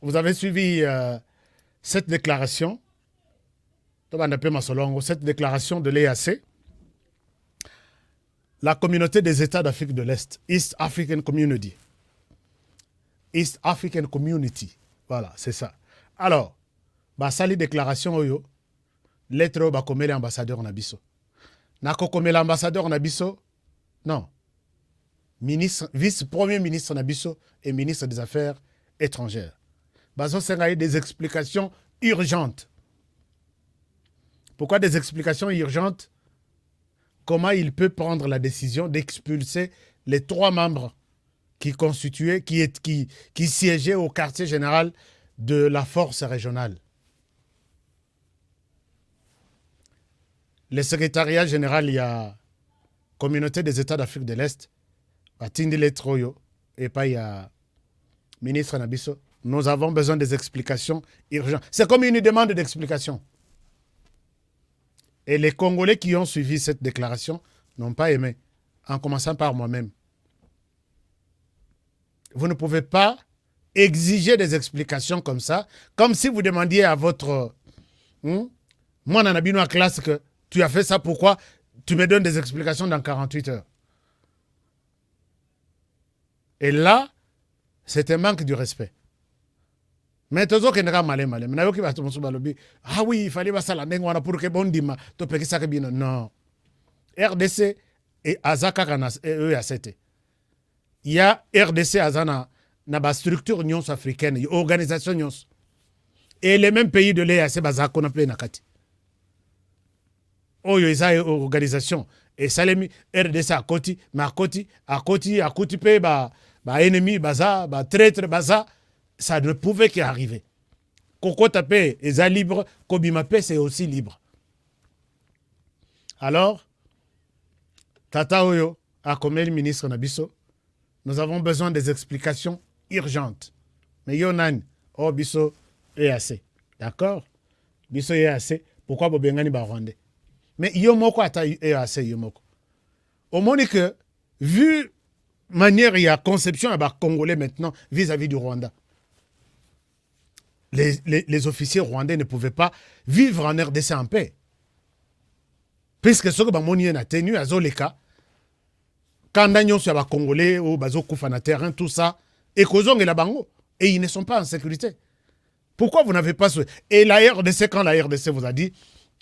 vous avez suivi cette déclaration, cette déclaration de l'EAC. La communauté des États d'Afrique de l'Est, East African Community. East African Community. Voilà, c'est ça. Alors, sali déclaration oyo, lettre au bakomele ambassadeur Nabiso. Nako komele ambassadeur Nabiso? Non. Ministre, vice-premier ministre Nabiso et ministre des Affaires étrangères. Bazo sengaye des explications urgentes. Pourquoi des explications urgentes? Comment il peut prendre la décision d'expulser les 3 membres qui constituaient, qui siégeaient au quartier général de la force régionale. Le secrétariat général, il y a Communauté des États d'Afrique de l'Est, à Tindile Troyo, et pas il y a ministre Nabiso. Nous avons besoin des explications urgentes. C'est comme une demande d'explication. Et les Congolais qui ont suivi cette déclaration n'ont pas aimé, en commençant par moi-même. Vous ne pouvez pas exiger des explications comme ça, comme si vous demandiez à votre... moi, Nanabino à classe, que tu as fait ça, pourquoi tu me donnes des explications dans 48 heures. Et là, c'est un manque de respect. Mais toujours qu'il n'y a malé. Ah oui, il fallait pas ça la dengue pour que bon dima to peki ça que non. RDC et Azaka kanas et EACT. Il y a RDC Azana na ba structure union africaine, organisation union. Et les mêmes pays de l'EAC bazaka on appelle nakati. Oyo isa organisation et salemi RDC à côté, mais à côté pe ba ennemi baza, ba traître baza. Ça ne pouvait qu'arriver. Koko tapé est libre, Kobimapé c'est aussi libre. Alors, Tata Oyo a comme le ministre Nabiso, nous avons besoin des explications urgentes. Mais Yonan, oh Biso EAC. D'accord? Biso EAC, pourquoi Bobengani Barwande? Mais Yomoko ata EAC Yomoko. Au moins que, vu manière il y a conception à Congolais maintenant vis-à-vis du Rwanda. Les officiers rwandais ne pouvaient pas vivre en RDC en paix. Puisque ce que Bamoni a tenu à Zoleka, quand on sur les Congolais ou Bazo Koufana terrain, tout ça, et Kozong et la Bango, et ils ne sont pas en sécurité. Pourquoi vous n'avez pas ce... Et la RDC, quand la RDC vous a dit,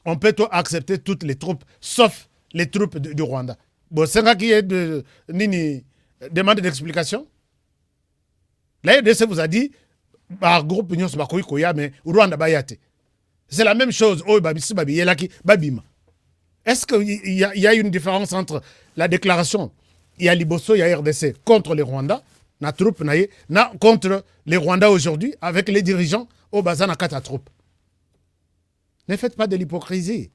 on peut accepter toutes les troupes, sauf les troupes du Rwanda. Bon, c'est là qui est de demande d'explication. La RDC vous a dit, bah, groupe Union Sobakoui Koya, mais Rwanda Bayate. C'est la même chose. Oh, Babisi Babi, Yelaki, Babima. Est-ce qu'il y a une différence entre la déclaration, il y a Liboso, il y a RDC contre les Rwandais, na troupe na contre les Rwandais aujourd'hui, avec les dirigeants au Bazana Kata troupe. Ne faites pas de l'hypocrisie.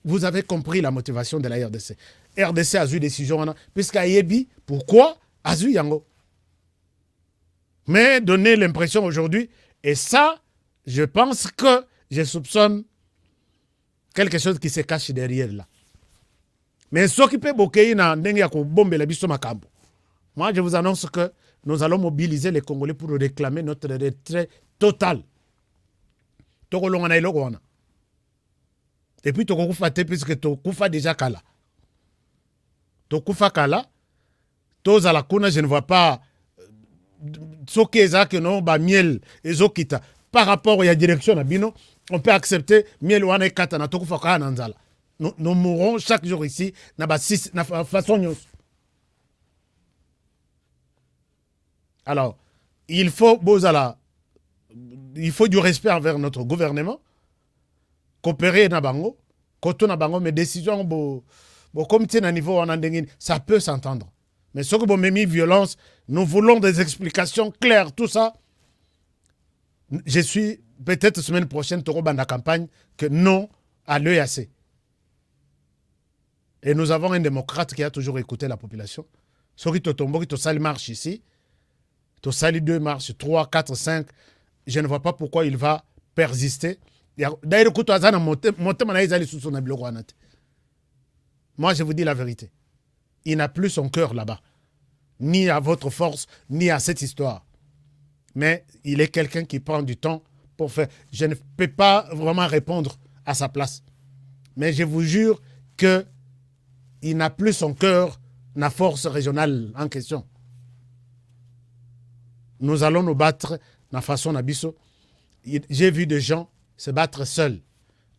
Vous avez compris la motivation de la RDC. RDC a eu décision, puisqu'à Yebi, pourquoi a eu Yango? Mais donner l'impression aujourd'hui, et ça, je pense que je soupçonne quelque chose qui se cache derrière là. Mais ce qui peut bloquer, moi je vous annonce que nous allons mobiliser les Congolais pour réclamer notre retrait total. Et puis, puisque Tokufa déjà Kala. Tokufa Kala, Toza la Kuna, je ne vois pas. Sokeza que non ba miel ezokita par rapport à la direction Bino, on peut accepter miel wana kata na tokufa ka nanzala. Nous mourrons chaque jour ici na ba 6 na façon nyos. Alors, il faut du respect envers notre gouvernement, coopérer na bango, koto na bango mais décision bo comité na niveau en andengin, ça peut s'entendre. Mais ce que vous m'avez mis violence, nous voulons des explications claires, tout ça. Je suis peut-être semaine prochaine, Toro Banda campagne, que non à l'EAC. Et nous avons un démocrate qui a toujours écouté la population. Ceux qui te sali marche ici, te sali 2 marches, 3, 4, 5, je ne vois pas pourquoi il va persister. D'ailleurs, moi, je vous dis la vérité. Il n'a plus son cœur là-bas. Ni à votre force, ni à cette histoire. Mais il est quelqu'un qui prend du temps pour faire. Je ne peux pas vraiment répondre à sa place. Mais je vous jure qu'il n'a plus son cœur, la force régionale en question. Nous allons nous battre de la façon d'Abisso. J'ai vu des gens se battre seuls.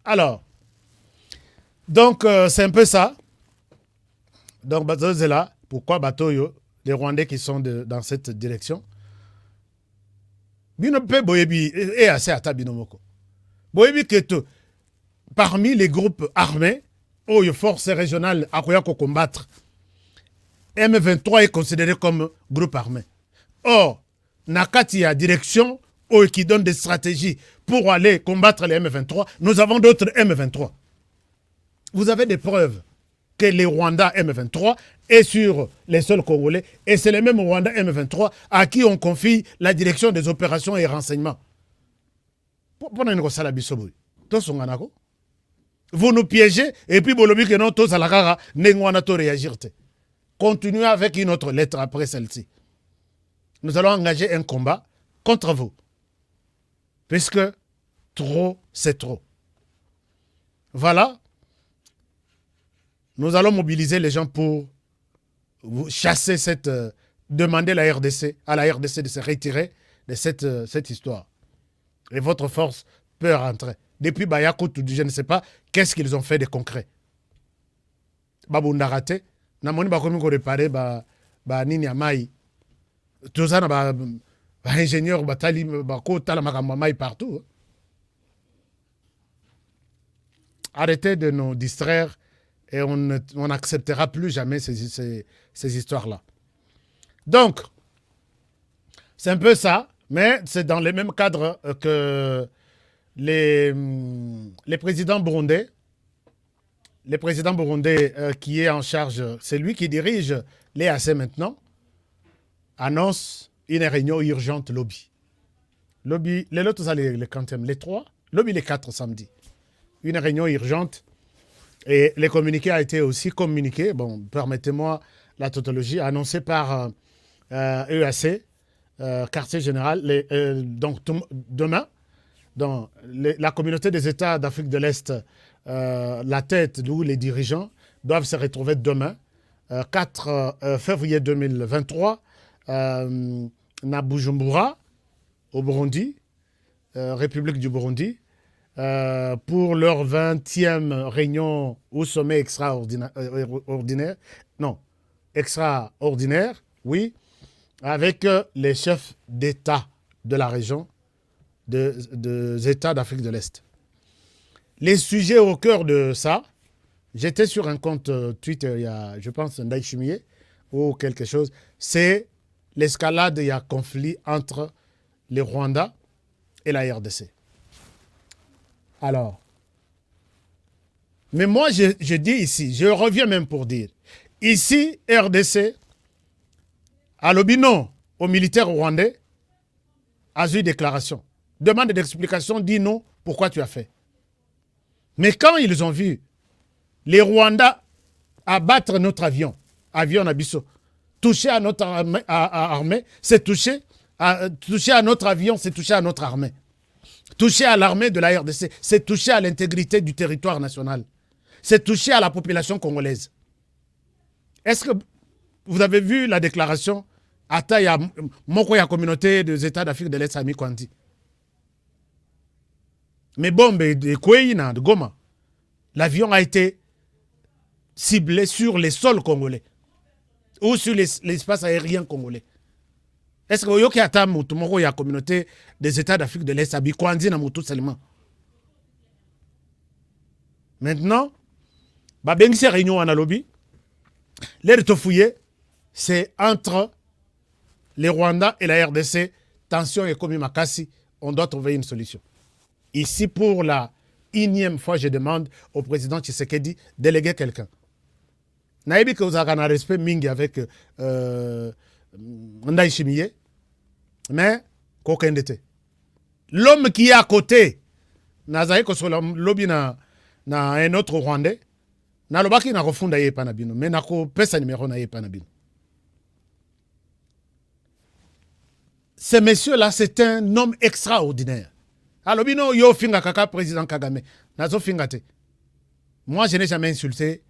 Alors, donc c'est un peu ça. Donc, bateau est là. Pourquoi bateau yo? Les Rwandais qui sont dans cette direction. Binope Boyebi est assez à Tabinomoko. Boyebi que parmi les groupes armés, où les forces régionales à combattre, M23 est considéré comme groupe armé. Or, Nakati a direction qui donne des stratégies pour aller combattre les M23. Nous avons d'autres M23. Vous avez des preuves que les Rwandais M23 est sur les sols congolais et c'est les mêmes Rwandais M23 à qui on confie la direction des opérations et renseignements. Vous nous piégez et puis vous que non, tous à la gara, réagir. Continuez avec une autre lettre après celle-ci. Nous allons engager un combat contre vous. Puisque trop, c'est trop. Voilà. Nous allons mobiliser les gens pour chasser cette... demander à la RDC de se retirer de cette histoire. Et votre force peut rentrer. Depuis Bayakou, je ne sais pas qu'est-ce qu'ils ont fait de concret. Babundarate, namoni bakomi ko réparer nini amai. Tout ça na ingénieur batali bako tala makambo mai partout. Arrêtez de nous distraire et on n'acceptera plus jamais ces histoires-là. Donc, c'est un peu ça, mais c'est dans le même cadre que les présidents burundais. Le président burundais qui est en charge, c'est lui qui dirige l'EAC maintenant, annonce une réunion urgente lobby. Lobby, les autres, les quantièmes, les 3, lobby les 4 samedi. Une réunion urgente et le communiqué a été aussi communiqué, bon, permettez-moi la tautologie, annoncé par EAC, quartier général, donc demain, dans la communauté des États d'Afrique de l'Est, la tête d'où les dirigeants doivent se retrouver demain, 4 février 2023, à Bujumbura, au Burundi, République du Burundi, pour leur 20e réunion au sommet extraordinaire, oui, avec les chefs d'État de la région, des États d'Afrique de l'Est. Les sujets au cœur de ça, j'étais sur un compte Twitter, il y a, je pense, Ndaï Chimier, ou quelque chose, c'est l'escalade, il y a conflit entre les Rwandais et la RDC. Alors, mais moi, je dis ici, je reviens même pour dire, ici, RDC, à l'obino, aux militaires rwandais, a eu déclaration. Demande d'explication, dit non, pourquoi tu as fait. Mais quand ils ont vu les Rwandais abattre notre avion Nabisso, toucher à notre armée, c'est toucher à notre avion, c'est toucher à notre armée. Toucher à l'armée de la RDC, c'est toucher à l'intégrité du territoire national. C'est toucher à la population congolaise. Est-ce que vous avez vu la déclaration à Taya, la communauté des États d'Afrique de l'Est, Ami Kwanti? Mais bon, de Kouéina, de Goma, l'avion a été ciblé sur les sols congolais ou sur l'espace aérien congolais. Est-ce que vous avez la communauté des États d'Afrique de l'Est, Ami Kwanti, na mutu seulement? Maintenant, Babengsi réunion en lobby, l'air de fouiller, c'est entre les Rwandais et la RDC, tension et comme Makassi, on doit trouver une solution. Ici, pour la 1e fois, je demande au président Tshisekedi de déléguer quelqu'un. Naïbi que vous avez un respect mingi avec Ndaï Chimiye, mais qu'aucun d'été. L'homme qui est à côté, Nazaï Kosola lobby na un autre Rwandais, na lobaki na refunda ye panabino, mais na ko pesa numéro na ye panabino. Ce monsieur-là, c'est un homme extraordinaire. Alors, bino yo finga kaka président Kagame, nazo fingate. Moi, je n'ai jamais insulté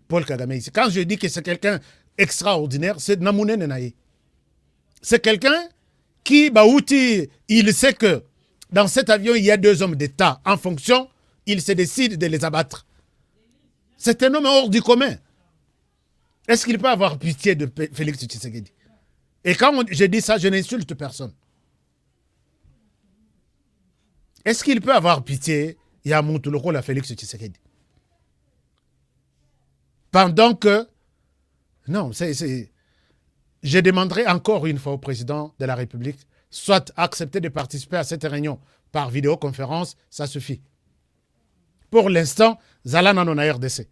Paul Kagame ici. Quand je dis que c'est quelqu'un extraordinaire, c'est Namoune Nenaye. C'est quelqu'un qui, Baouti, il sait que dans cet avion, il y a 2 hommes d'État. En fonction, il se décide de les abattre. C'est un homme hors du commun. Est-ce qu'il peut avoir pitié de Félix Tshisekedi? Et quand je dis ça, je n'insulte personne. Est-ce qu'il peut avoir pitié, Yamoutoulouko, la Félix Tshisekedi? Pendant que... Non, je demanderai encore une fois au président de la République, soit accepter de participer à cette réunion par vidéoconférence, ça suffit. Pour l'instant, Zalana non a RDC.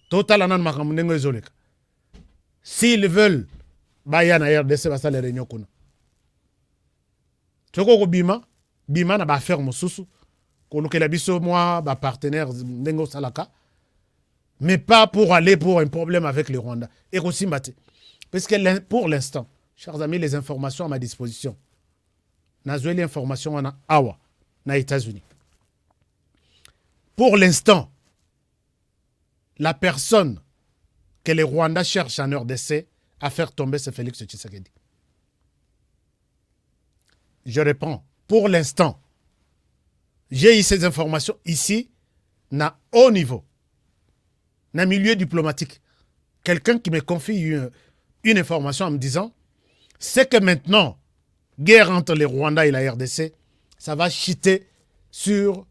Total anan makamnengo ezoleka. S'ils veulent, baya na RDC basa les réunions kuna. Toko ko bima na ba faire mosusu. Ko lokela biso moi ba partenaire ndengo salaka. Mais pas pour aller pour un problème avec le Rwanda. Et aussi mate. Parce que pour l'instant, chers amis, les informations à ma disposition. Nazoué les informations en Awa, na États-Unis. Pour l'instant, la personne que les Rwandais cherchent en RDC à faire tomber, c'est Félix Tshisekedi. Je réponds, pour l'instant, j'ai eu ces informations ici, na haut niveau, na milieu diplomatique. Quelqu'un qui me confie une information en me disant, c'est que maintenant, guerre entre les Rwandais et la RDC, ça va chuter sur,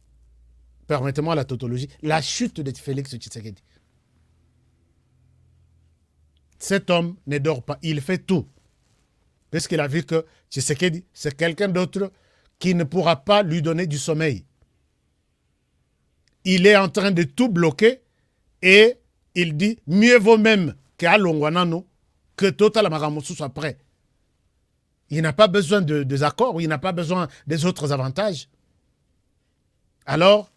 permettez-moi la tautologie, la chute de Félix Tshisekedi. Cet homme ne dort pas, il fait tout. Parce qu'il a vu que Tshisekedi, c'est quelqu'un d'autre qui ne pourra pas lui donner du sommeil. Il est en train de tout bloquer et il dit, mieux vaut même qu'à Longwanano que Total Amaramosu soit prêt. Il n'a pas besoin des accords, il n'a pas besoin des autres avantages. Alors,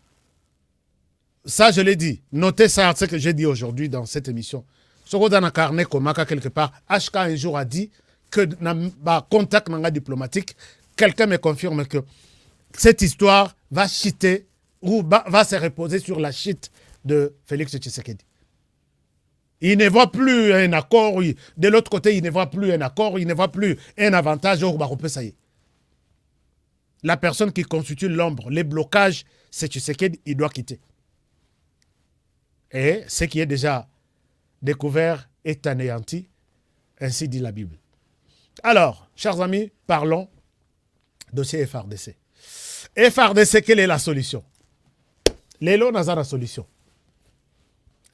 ça je l'ai dit, notez ça, ce que j'ai dit aujourd'hui dans cette émission. Sorodana Karne Komaka quelque part, HK un jour a dit que dans contact diplomatique, quelqu'un me confirme que cette histoire va chuter ou va se reposer sur la chute de Félix Tshisekedi. Il ne voit plus un accord, de l'autre côté, il ne voit plus un accord, il ne voit plus un avantage. La personne qui constitue l'ombre, les blocages, c'est Tshisekedi, il doit quitter. Et ce qui est déjà découvert est anéanti, ainsi dit la Bible. Alors, chers amis, parlons dossier FRDC. FRDC, quelle est la solution? Lélo n'a pas la solution.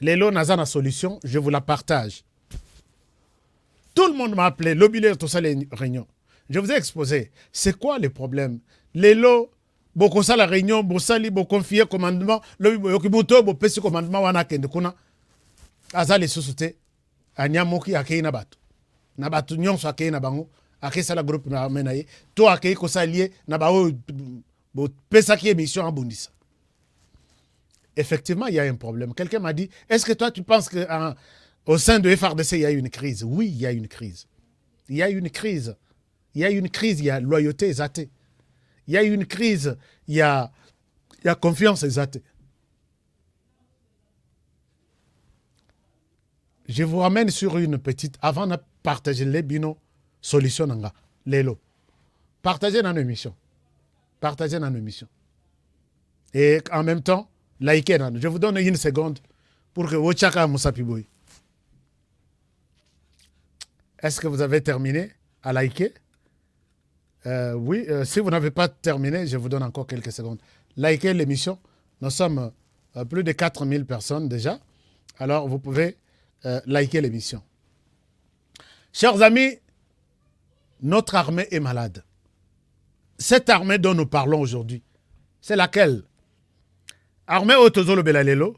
Lélo n'a pas la solution, je vous la partage. Tout le monde m'a appelé, l'obile tout ça les réunions. Je vous ai exposé, c'est quoi les problèmes? Lélo, beaucoup ça la réunion, beaucoup ça li, beaucoup confier commandement, le yokibuto, beaucoup pesi commandement wana kende kuna. Azali susute, anyamoki akei na batu. Na batu nyonso akei na bango, akei sa la groupe na menaye. To akei ko sa lié na bao pesa ki émission abundisa. Effectivement, il y a un problème. Quelqu'un m'a dit, est-ce que toi, tu penses qu'au sein de FRDC, il y a une crise? Oui, il y a une crise. Il y a une crise. Il y a une crise, il y a loyauté exatée. Il y a une crise, il y a confiance exatée. Je vous ramène sur une petite, avant de partager les binos, solution nanga, l'élo. Partagez dans l'émission. Partagez dans l'émission. Et en même temps, likez. Je vous donne une seconde pour que vous chaka Moussapiboui. Est-ce que vous avez terminé à liker? Oui, si vous n'avez pas terminé, je vous donne encore quelques secondes. Likez l'émission. Nous sommes plus de 4000 personnes déjà. Alors, vous pouvez liker l'émission. Chers amis, notre armée est malade. Cette armée dont nous parlons aujourd'hui, c'est laquelle? Armée Otozolo Belalelo,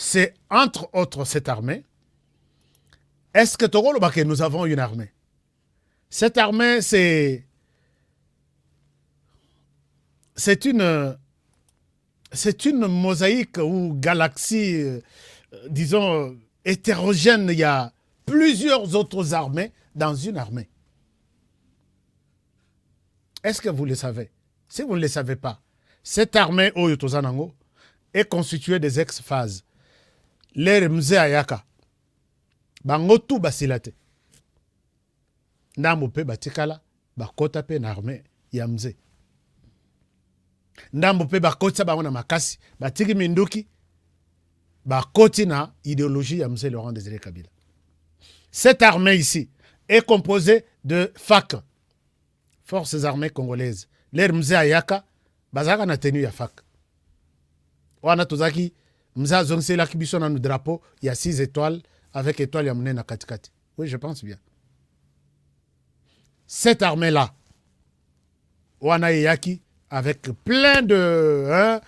c'est entre autres cette armée. Est-ce que nous avons une armée? Cette armée, c'est une mosaïque ou galaxie, disons, hétérogène. Il y a plusieurs autres armées dans une armée. Est-ce que vous le savez? Si vous ne le savez pas, cette armée Oyo Tozanango est constituée des ex-phases. Les Mze Ayaka, bango tout basilate. Ndambo pe batikala, bakota pe na armée ya Mze. Ndambo pe bakota bango na makasi, batiki minduki, bakoti na idéologie ya Mze Laurent Désiré Kabila. Cette armée ici est composée de FAC, Forces armées congolaises. Les Mze Ayaka, bazaka na tenue ya FAC. Wana tozaki, Mze azongse la kibiso na nous drapeau, il y a 6 étoiles, avec étoile ya mune na katikati. Oui, je pense bien. Cette armée-là, wana yaki, avec plein de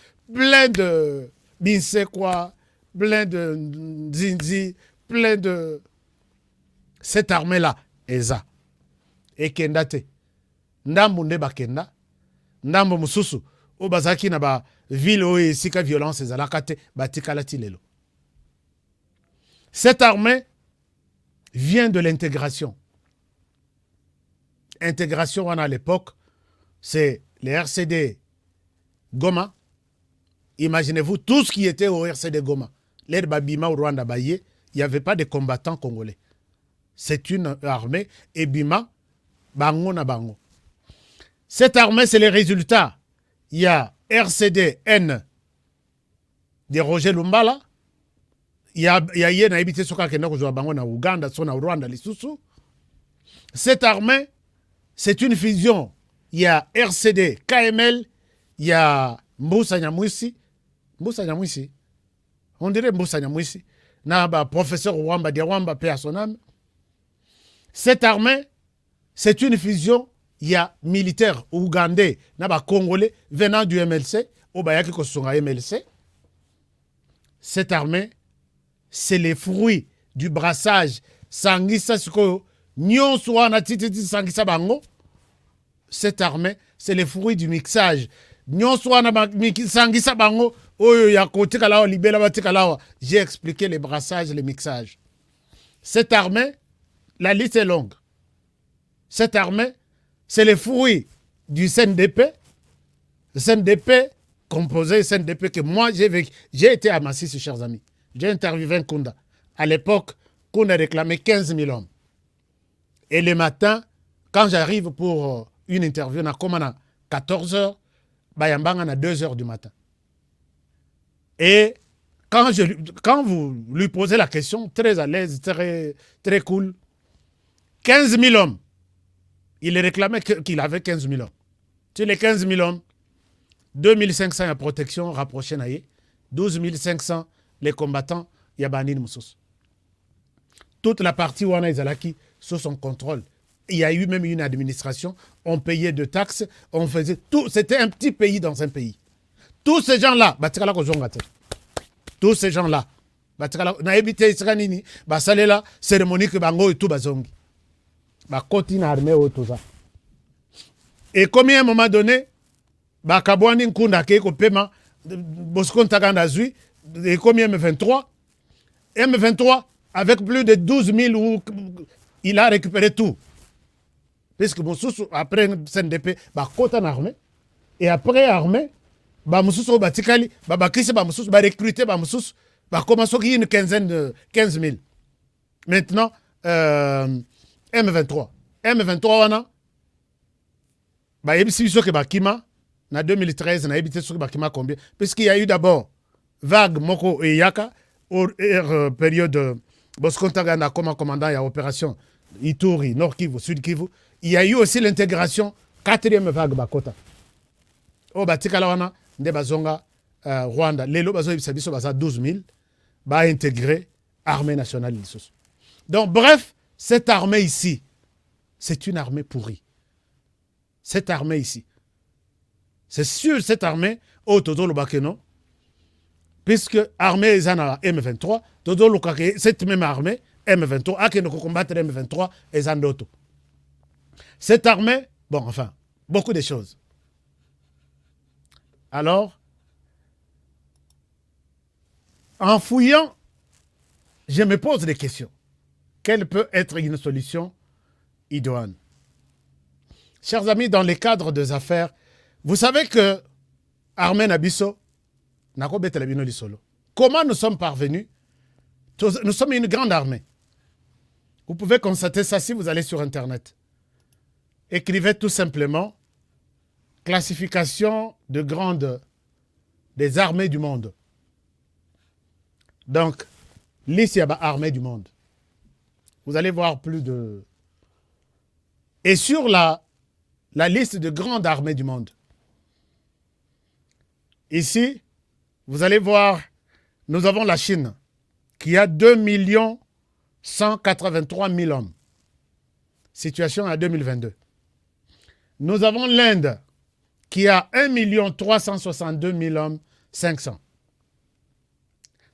binsekwa, plein de zinzi, plein de... Cette armée-là, eza. Et kendate. Ndambu nde bakenda. Ndambu mususu. O bazaki na ba ville o esika violence ezalakate batikalati lelo. Cette armée vient de l'intégration. Intégration, à l'époque, c'est les RCD Goma. Imaginez-vous tout ce qui était au RCD Goma. Les Babima au Rwanda Baye, il n'y avait pas de combattants congolais. C'est une armée, et Bima, Bango na Bango. Cette armée, c'est les résultats. Il y a RCD-N de Roger Lumbala. Il y a Yen habité Soka Kenoko Bango na Ouganda, na Rwanda, Lisusu. Cette armée, c'est une fusion. Il y a RCD, KML, il y a Mboussa Nyamwisi. Mboussa Nyamwisi. On dirait Mboussa Nyamwisi. Naba professeur Wamba Diawamba, paix à son âme. Cette armée, c'est une fusion. Il y a militaires ougandais, naba congolais venant du MLC, au Bayaki Kosonga MLC. Cette armée, c'est les fruits du brassage. Sangisa Suko, Nyon Souana Titi Sangisa Bango. Cette armée, c'est les fruits du mixage. Nyon Souana Sangisa Bango, Oyo Yako Tikalawa, Libela Batikalawa. J'ai expliqué les brassages, les mixages. Cette armée, la liste est longue. Cette armée, c'est les fruits du CNDP. Le CNDP, composé CNDP que moi, j'ai été à Massy, chers amis. J'ai interviewé Nkunda. À l'époque, Nkunda réclamait 15 000 hommes. Et le matin, quand j'arrive pour une interview, on a comme à 14h, Bayambang à 2h du matin. Et quand vous lui posez la question, très à l'aise, très, très cool, 15 000 hommes. Il réclamait qu'il avait 15 000 hommes. Sur les 15 000 hommes, 2 500 à protection rapprochée naïe, 12 500 les combattants Yabanin Moussous. Toute la partie Wana Izalaki sous son contrôle. Il y a eu même une administration, on payait de taxes, on faisait tout. C'était un petit pays dans un pays. Tous ces gens-là, tous ces gens-là, na ebité isranini, basalela cérémonie que bango et tout bazongi. Continue armée au tout ça. Et combien à un moment donné, Kabouani Nkunda qui est au paiement, Bosco Ntaganda Zui, et combien M23 M23, avec plus de 12 000, où il a récupéré tout. Puisque Moussous, après CNDP, Kota armée, et après armée, Moussous Batikali, Bakisi Moussous, recruter Moussous, commencer à une quinzaine de 15 000. Maintenant, M23. M23, on a. Yebisi biso ke bakima, na 2013, na yebite so ke bakima combien. Puisqu'il y a eu d'abord vague Moko et Yaka, période Bosco Ntaganda comme commandant à opération Ituri, Nord Kivu, Sud Kivu. Il y a eu aussi l'intégration, 4e vague Bakota. O batikala wana, nde bazonga Rwanda. Lelo bazo yebisa biso baza 12 000, ba intégré armée nationale lisusu. Donc bref, cette armée ici, c'est une armée pourrie. Cette armée ici. C'est sûr, cette armée, au Toto Lobakeno, puisque l'armée est en M23, cette même armée, M23, a qui combattre M23 et en d'autres. Cette armée, bon, enfin, beaucoup de choses. Alors, en fouillant, je me pose des questions. Quelle peut être une solution idoine? Chers amis, dans le cadre des affaires, vous savez que Armée Nabiso, comment nous sommes parvenus? Nous sommes une grande armée. Vous pouvez constater ça si vous allez sur Internet. Écrivez tout simplement classification de des armées du monde. Donc, liste armée du monde. Vous allez voir plus de... Et sur la liste de grandes armées du monde, ici, vous allez voir, nous avons la Chine, qui a 2 183 000 hommes. Situation à 2022. Nous avons l'Inde, qui a 1 362 000 hommes, 500.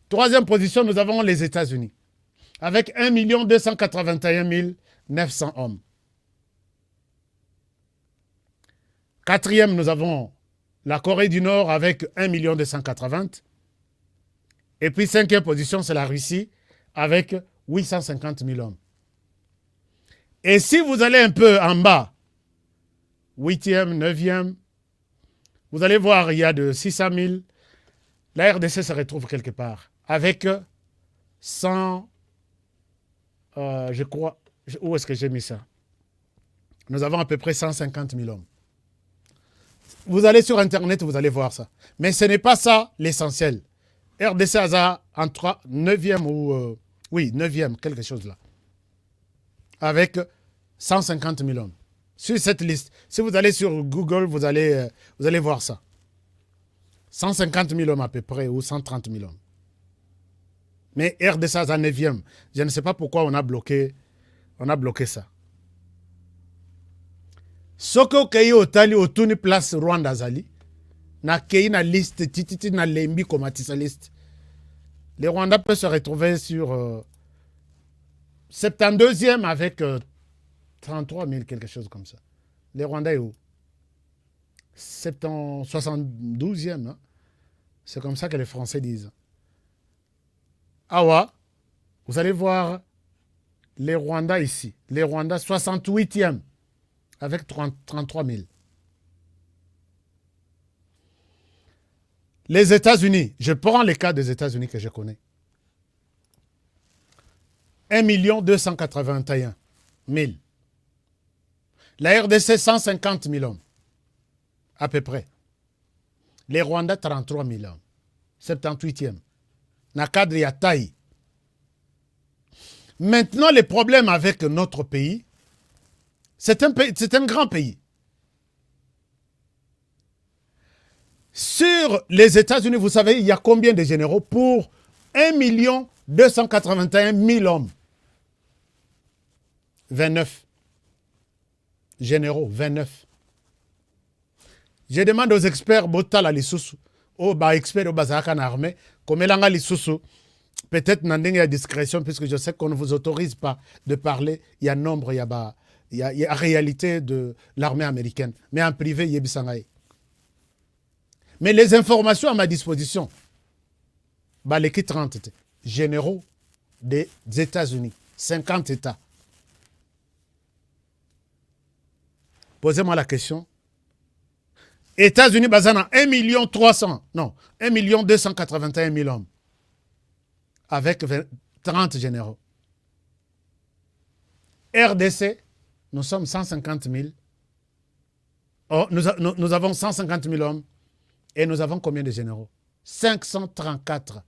Troisième position, nous avons les États-Unis, avec 1 281 900 hommes. Quatrième, nous avons la Corée du Nord avec 1 280 000. Et puis cinquième position, c'est la Russie avec 850 000 hommes. Et si vous allez un peu en bas, 8e, 9e, vous allez voir, il y a de 600 000. La RDC se retrouve quelque part avec 100, je crois, où est-ce que j'ai mis ça? Nous avons à peu près 150 000 hommes. Vous allez sur Internet, vous allez voir ça. Mais ce n'est pas ça l'essentiel. RDC a entre 9e ou... oui, 9e, quelque chose là. Avec 150 000 hommes. Sur cette liste, si vous allez sur Google, vous allez voir ça. 150 000 hommes à peu près, ou 130 000 hommes. Mais RDC a 9e. Je ne sais pas pourquoi on a bloqué ça. Soko kei otali otuni place Rwanda zali na kei na liste tititi na lembi komatisa liste. Les Rwandais peuvent se retrouver sur 72e avec 33 000 quelque chose comme ça. Les Rwandais où 72e, hein? C'est comme ça que les Français disent. Awa, vous allez voir les Rwandais ici. Les Rwandais 68e. Avec 33 000. Les États-Unis, je prends le cas des États-Unis que je connais. 1 281 000. La RDC, 150 000 hommes. À peu près. Les Rwandais, 33 000 hommes. 78e. Na cadre ya taille. Maintenant, le problème avec notre pays, c'est un grand pays. Sur les États-Unis, vous savez, il y a combien de généraux pour 1 281 000 hommes? 29. Généraux, 29. Je demande aux experts, Botala Lissousou, aux experts au Bazaka armée, comme Elanga Lissousou, peut-être n'a pas de discrétion, puisque je sais qu'on ne vous autorise pas de parler, il y a nombre, il y a réalité de l'armée américaine. Mais en privé, il y a Bissangaï. Mais les informations à ma disposition, les 30 généraux des États-Unis, 50 États. Posez-moi la question. États-Unis, Bazana, 1 281 000 hommes. Avec 30 généraux. RDC, nous sommes 150 000. Oh, nous avons 150 000 hommes. Et nous avons combien de généraux? 534.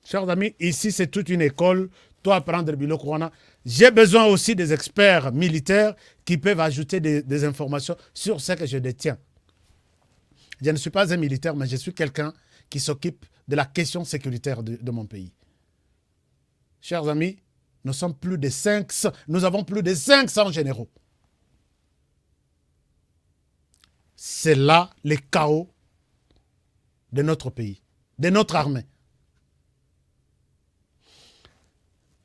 Chers amis, ici c'est toute une école. Toi, apprendre Biloko wana. J'ai besoin aussi des experts militaires qui peuvent ajouter des informations sur ce que je détiens. Je ne suis pas un militaire, mais je suis quelqu'un qui s'occupe de la question sécuritaire de mon pays. Chers amis, nous avons plus de 500 généraux. C'est là le chaos de notre pays, de notre armée.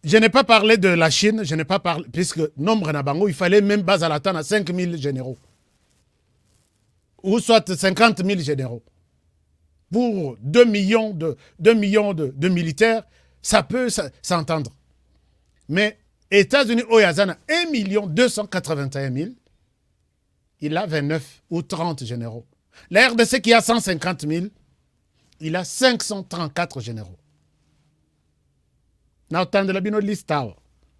Je n'ai pas parlé de la Chine, je n'ai pas parlé, puisque nombre Nabango, il fallait même base à l'attendre à 5 000 généraux. Ou soit 50 000 généraux. Pour 2 millions de militaires, ça peut s'entendre. Mais États-Unis, Oyazana, 1 281 000, il a 29 ou 30 généraux. La RDC qui a 150 000, il a 534 généraux.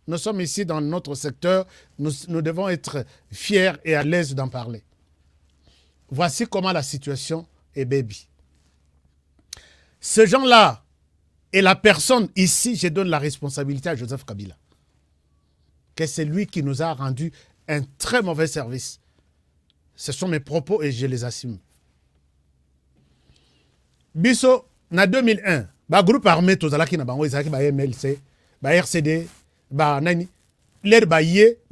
Nous sommes ici dans notre secteur, nous devons être fiers et à l'aise d'en parler. Voici comment la situation est baby. Ce genre-là et la personne ici, je donne la responsabilité à Joseph Kabila. Que c'est lui qui nous a rendu un très mauvais service. Ce sont mes propos et je les assume. Biso, en 2001, le groupe armé, tout ça, qui n'a pas eu MLC, RCD, Nani,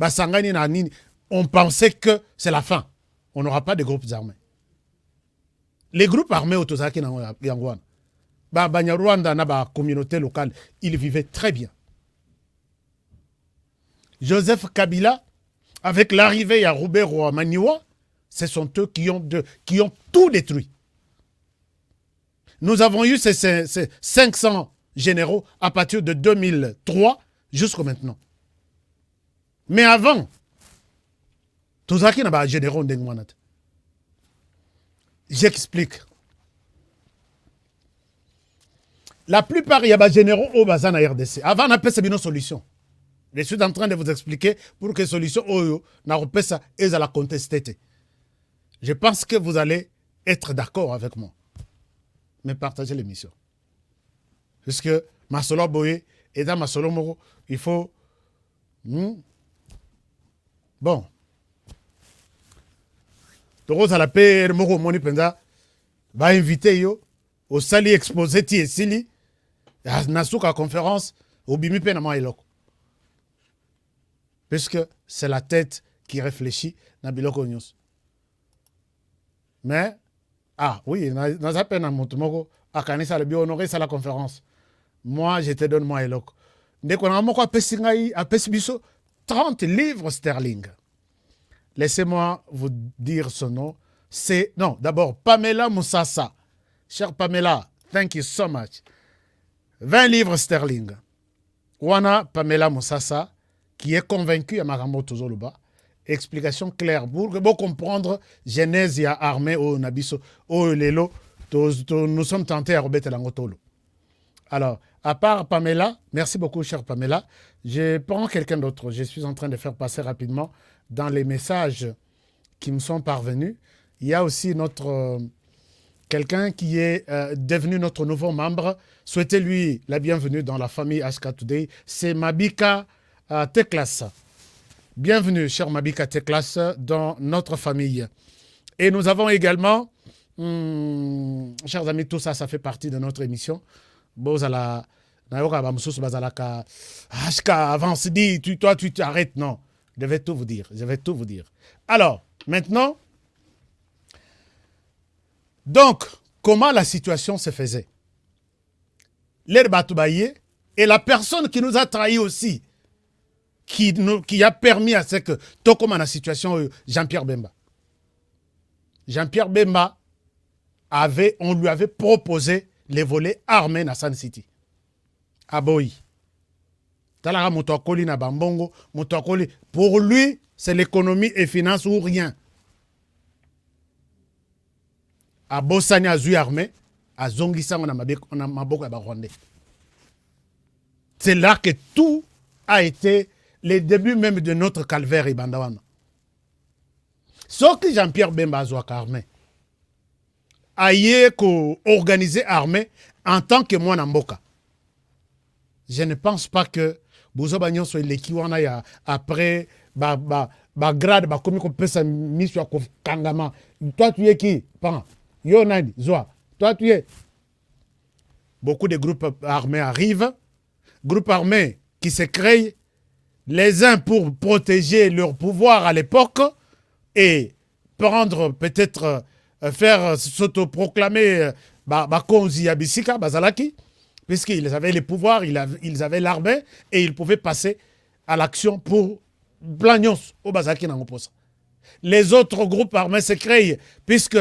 Sangani, Nani, on pensait que c'est la fin. On n'aura pas de groupes armés. Les groupes armés, tout ça, qui n'a pas eu Rwanda, la communauté locale, ils vivaient très bien. Joseph Kabila, avec l'arrivée à Roubero, à Maniwa, ce sont eux qui ont tout détruit. Nous avons eu ces 500 généraux à partir de 2003 jusqu'à maintenant. Mais avant, tout ça qui n'a pas de généraux d'Engwanat. J'explique. La plupart, il y a des généraux au bazar à RDC. Avant, on appelle ça une solution. Je suis en train de vous expliquer pour que solution n'a pas ça et à la contester. Je pense que vous allez être d'accord avec moi. Mais partagez l'émission. Puisque Masolo Boye et dans Masolo Moro, il faut... Bon. Toro à la paix, Moro Moni Penda va inviter yo au Sali exposé ti et Sili à Nasuka conférence au Bimi Penama Eloko. Puisque c'est la tête qui réfléchit dans Biloko News. Mais, oui, dans un peine à Montemoko, à Kanisa le bio honoré, c'est la conférence. Moi, je te donne moi Eloko. Dès qu'on a mon quoi, à Pesibiso, 30 livres sterling. Laissez-moi vous dire son nom. C'est, non, d'abord, Pamela Moussassa. Chère Pamela, thank you so much. 20 livres sterling. Wana Pamela Moussassa, qui est convaincue à Marambo Tozoluba. Explication claire pour comprendre genèse et armée au Nabiso, au Lelo, nous sommes tentés à remettre l'angotolo. Alors, à part Pamela, merci beaucoup, chère Pamela, je prends quelqu'un d'autre. Je suis en train de faire passer rapidement dans les messages qui me sont parvenus. Il y a aussi notre quelqu'un qui est devenu notre nouveau membre. Souhaitez-lui la bienvenue dans la famille Ashka Today. C'est Mabika Teklas. Bienvenue, cher Mabika Teklas, dans notre famille. Et nous avons également, chers amis, tout ça, ça fait partie de notre émission. Bozala, Ashka, avance, dis, toi, tu t'arrêtes. Non, je vais tout vous dire. Alors, maintenant, donc, comment la situation se faisait? L'Herbatoubaye et la personne qui nous a trahis aussi, qui a permis à ce que tout comme la situation Jean-Pierre Bemba. Jean-Pierre Bemba on lui avait proposé les volets armés dans San City. À Boyi. Talara Moutokoli na Bambongo, Moutokoli. Pour lui, c'est l'économie et finance ou rien. À Bossani à Zui armé, à Zongissa on a Maboko à Barwandais. C'est là que tout a été les débuts même de notre calvaire Ibandawana. Sauf que Jean-Pierre Bemba a armé. Aïe ko organisé armée en tant que moi Namboka. Je ne pense pas que Bouzo Bagnon soit l'équivalent après grade comme on peut sa mission à Kangama. Toi tu es qui? Pan. Yonani Zoa. Toi tu es. Beaucoup de groupes armés arrivent. Groupes armés qui se créent les uns pour protéger leur pouvoir à l'époque et prendre peut-être faire s'autoproclamer Bakonzi ya Bisika, Bazalaki, puisqu'ils avaient les pouvoirs, ils avaient l'armée, et ils pouvaient passer à l'action pour Blagnos, au Bazalaki Nangoposa. Les autres groupes armés se créent, puisque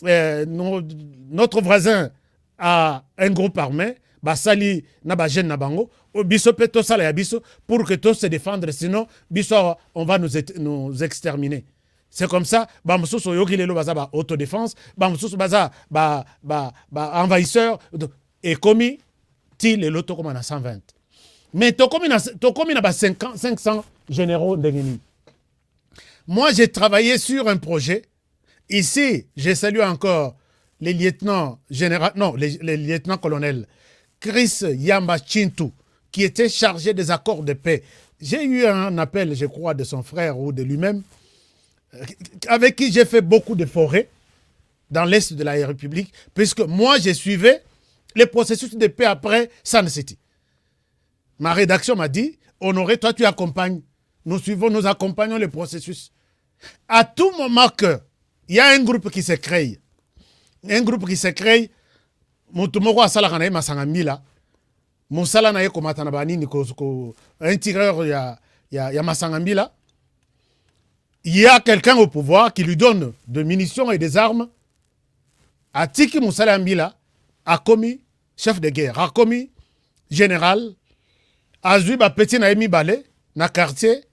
notre voisin a un groupe armé, Basali Nabajen Nabango, Biso Peto Sala Biso, pour que tous se défendre, sinon, Biso, on va nous exterminer. C'est comme ça, Bamsouso Yogilelo Baza autodéfense, Bamsouso Baza envahisseur, et commis, til et l'auto comme on a 120. Mais Tokomi n'a 500 généraux d'Engeni. Moi, j'ai travaillé sur un projet. Ici, je salue encore les lieutenants généraux, non, les lieutenants-colonels Chris Yamba Chintu, qui était chargé des accords de paix. J'ai eu un appel, je crois, de son frère ou de lui-même, avec qui j'ai fait beaucoup de forêts dans l'Est de la République, puisque moi, je suivais les processus de paix après San City. Ma rédaction m'a dit, Honoré, toi, tu accompagnes. Nous accompagnons le processus. À tout moment qu'il y a un groupe qui se crée, Moutoumoko a salakanaye Masangambila, Moussala naye komatanabani un tireur ya Masangambila, il y a quelqu'un au pouvoir qui lui donne des munitions et des armes. Atiki Moussala Mbila a commis chef de guerre, a commis général, a vu petit naïmi balé, na quartier,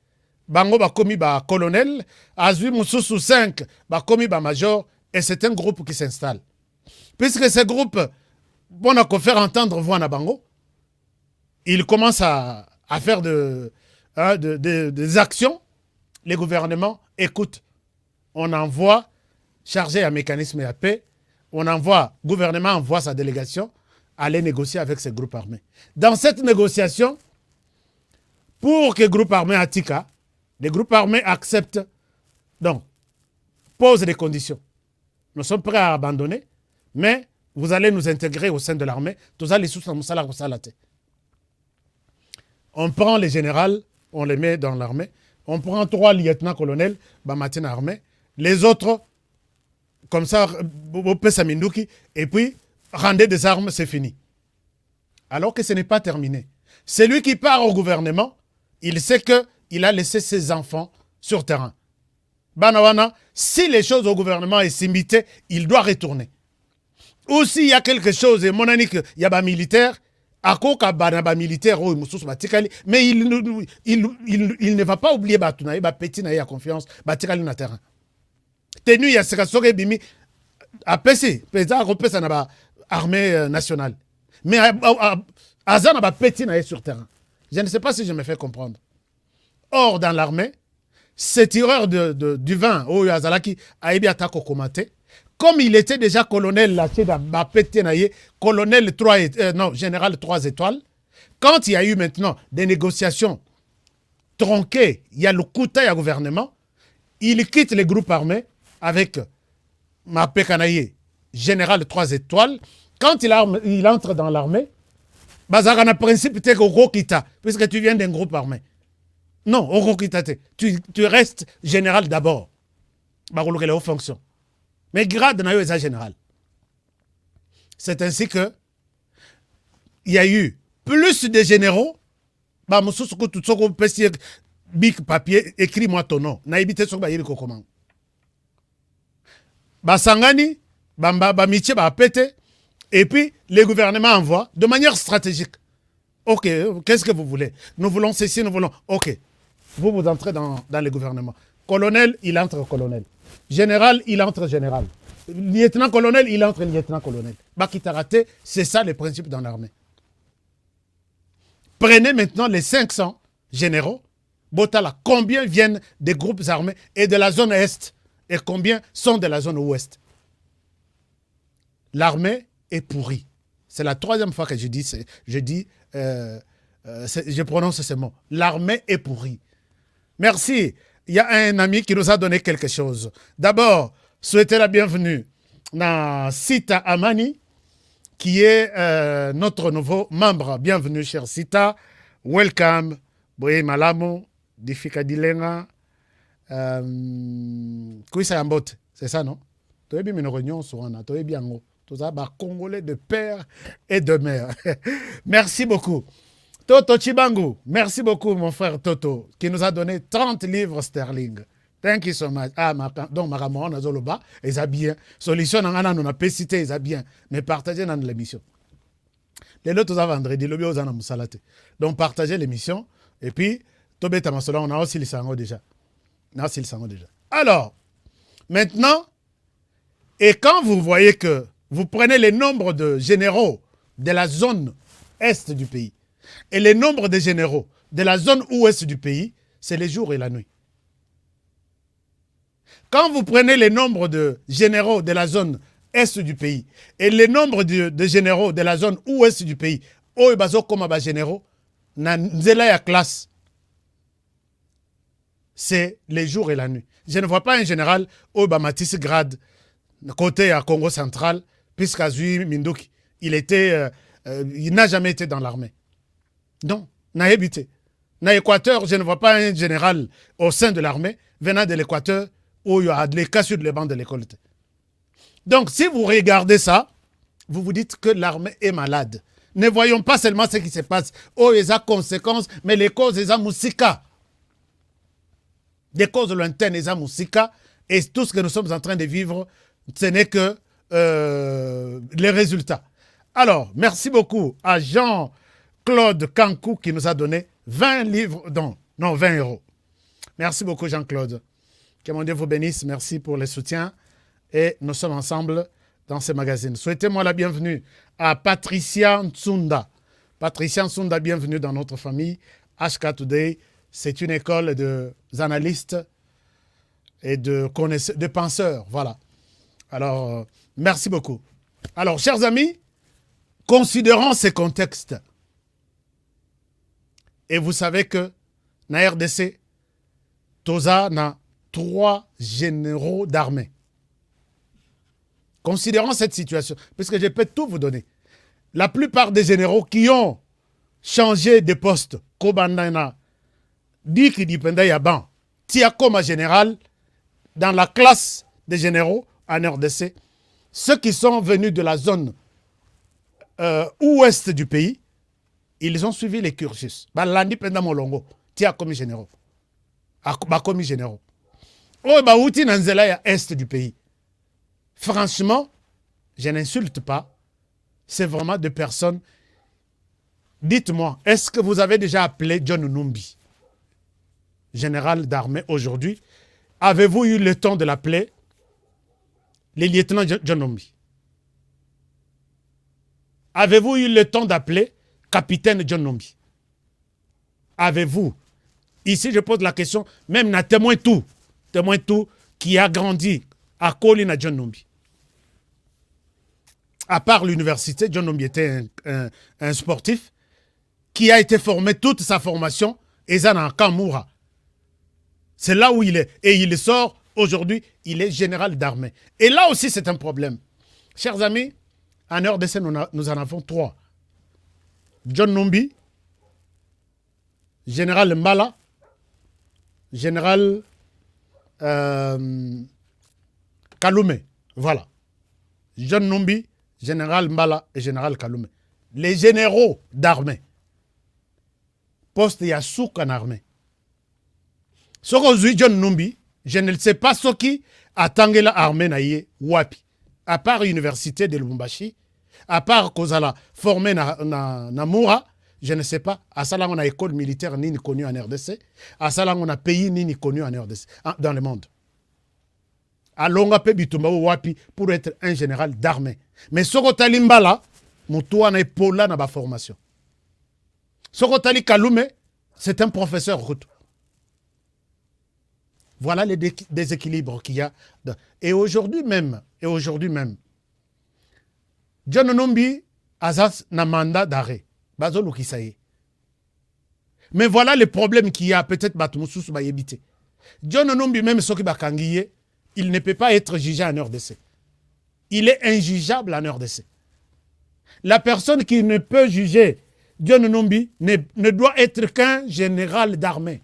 bango ba commis ba colonel, a vu Moussoussou 5, ba commis ba major, et c'est un groupe qui s'installe. Puisque ce groupe, bon, on a faire entendre voix na bango, il commence à faire des actions. Les gouvernements écoutent. On envoie, chargé un mécanisme à paix, le gouvernement envoie sa délégation aller négocier avec ces groupes armés. Dans cette négociation, pour que les groupes armés Atika, les groupes armés acceptent, donc, posent des conditions. Nous sommes prêts à abandonner, mais vous allez nous intégrer au sein de l'armée. On prend les généraux, on les met dans l'armée. On prend 3 lieutenants-colonels, Bamatin armée. Les autres, comme ça, et puis, rendez des armes, c'est fini. Alors que ce n'est pas terminé. Celui qui part au gouvernement, il sait qu'il a laissé ses enfants sur terrain. Banawana, si les choses au gouvernement est limitées, il doit retourner. Ou s'il y a quelque chose, et mon ami, il y a des militaires, mais il ne va pas oublier Batounaï, Petit Naï à confiance, Batikali na terrain. Tenu, il y a ce que Bimi a PC, armée nationale. Mais Azan a Petit Naï sur terrain. Je ne sais pas si je me fais comprendre. Or, dans l'armée, ce tireur du vin, Azalaki, a été attaqué au commenté. Comme il était déjà colonel, colonel général 3 étoiles, quand il y a eu maintenant des négociations tronquées, il y a le coup de taille au gouvernement, il quitte les groupes armés avec Mapé Kanaye, général 3 étoiles. Quand il entre dans l'armée, Bazarana principe t'es au Kita, puisque tu viens d'un groupe armé. Non, au Kita, tu restes général d'abord. Baroulou les hautes fonctions. Mais grade n'a eu un général. C'est ainsi que il y a eu plus de généraux. Bah, Moussoukou, tout ce qu'on peut dire, big papier, écris-moi ton nom. Naïbité sur Bayeri Kokoman. Bah, Sangani, bah, Miché, bah, pété. Et puis, les gouvernements envoient de manière stratégique. Ok, qu'est-ce que vous voulez? Nous voulons ceci, nous voulons. Ok, vous entrez dans les gouvernements. Colonel, il entre colonel. Général, il entre général. Lieutenant-colonel, il entre lieutenant-colonel. Bakitaraté, c'est ça le principe dans l'armée. Prenez maintenant les 500 généraux. Botala, combien viennent des groupes armés et de la zone Est et combien sont de la zone Ouest? L'armée est pourrie. C'est la 3e fois que je prononce ce mot. L'armée est pourrie. Merci. Il y a un ami qui nous a donné quelque chose. D'abord, souhaiter la bienvenue à Sita Amani, qui est notre nouveau membre. Bienvenue, cher Sita. Welcome. Boye Malamu, Difika Dilenga. Kouissa Yambote, c'est ça, non? Tu es bien une réunion sur un, tu es bien. Tous les Congolais de père et de mère. Merci beaucoup. Toto Chibangu, merci beaucoup mon frère Toto, qui nous a donné 30 livres sterling. Thank you so much. Ah, donc Maramon a Zoloba, ils a bien. Solution, on a pas cité, ils a bien. Mais partagez dans l'émission. Les autres, vendredi, le bio, on a donc partagez l'émission. Et puis, Tobé Tamasola, on a aussi le sango déjà. On a aussi le sango déjà. Alors, maintenant, et quand vous voyez que vous prenez les nombres de généraux de la zone est du pays et les nombres de généraux de la zone ouest du pays, c'est les jours et la nuit. Quand vous prenez les nombres de généraux de la zone est du pays et les nombres de généraux de la zone ouest du pays, oh, bazo comme généraux, na nzela ya classe, c'est les jours et la nuit. Je ne vois pas un général au Matisse grade côté à Congo central, puisqu'Azui Minduki, il n'a jamais été dans l'armée. Non, n'a habité. Dans l'Équateur, je ne vois pas un général au sein de l'armée venant de l'Équateur où il y a des cas sur les bancs de l'école. Donc, si vous regardez ça, vous vous dites que l'armée est malade. Ne voyons pas seulement ce qui se passe. Oh, il y a des conséquences, mais les causes, il y a moussika. Des causes lointaines, il y a moussika. Et tout ce que nous sommes en train de vivre, ce n'est que les résultats. Alors, merci beaucoup à Jean-Claude Kankou qui nous a donné 20 livres, non, 20 euros. Merci beaucoup Jean-Claude. Que mon Dieu vous bénisse. Merci pour le soutien. Et nous sommes ensemble dans ce magazine. Souhaitez-moi la bienvenue à Patricia Ntsunda. Patricia Ntsunda, bienvenue dans notre famille. HK Today, c'est une école d'analystes et de penseurs. Voilà. Alors, merci beaucoup. Alors, chers amis, considérons ces contextes. Et vous savez que na RDC, Toza n'a 3 généraux d'armée. Considérons cette situation, parce que je peux tout vous donner. La plupart des généraux qui ont changé de poste, Kobandana, dit qu'il dépendait Yaban, Tia comme général, dans la classe des généraux en RDC, ceux qui sont venus de la zone ouest du pays, ils ont suivi les cursus. Balandi penda molongo, Tia comme généraux. Comme généraux. Oh, bah, outi nanzela ya est du pays. Franchement, je n'insulte pas. C'est vraiment des personnes. Dites-moi, est-ce que vous avez déjà appelé John Numbi, général d'armée aujourd'hui? Avez-vous eu le temps de l'appeler le lieutenant John Numbi? Avez-vous eu le temps d'appeler capitaine John Numbi? Avez-vous? Ici, je pose la question, même na témoin tout qui a grandi à Colina John Numbi. À part l'université, John Numbi était un sportif qui a été formé toute sa formation et Zana Kamura. C'est là où il est. Et il sort aujourd'hui, il est général d'armée. Et là aussi, c'est un problème. Chers amis, en RDC, nous en avons 3. John Numbi, général Mbala, général Kalume. Voilà. John Numbi, général Mbala et général Kalume. Les généraux d'armée. Poste Yasouk en armée. Ce que John Numbi, je ne sais pas ce qui attendent l'armée naïe Wapi. À part l'université de Lubumbashi, à part Kozala formé na Moura, je ne sais pas. À ça, on a école militaire ni connue en RDC. À ça, on a pays ni connu en RDC, dans le monde. À longa pe bitumba Wapi pour être un général d'armée. Mais Sokotali Mbala, Moutoua na Pola na ba formation. Sokotali Kalume, c'est un professeur. Voilà les déséquilibres qu'il y a. Et aujourd'hui même, John Numbi Azaz na mandat d'arrêt. Bazolo Kisaye. Mais voilà le problème qu'il y a. Peut-être Batmousous va y éviter. John Numbi, même Soki Bakangiye, il ne peut pas être jugé en RDC. Il est injugeable en RDC. La personne qui ne peut juger John Numbi ne doit être qu'un général d'armée.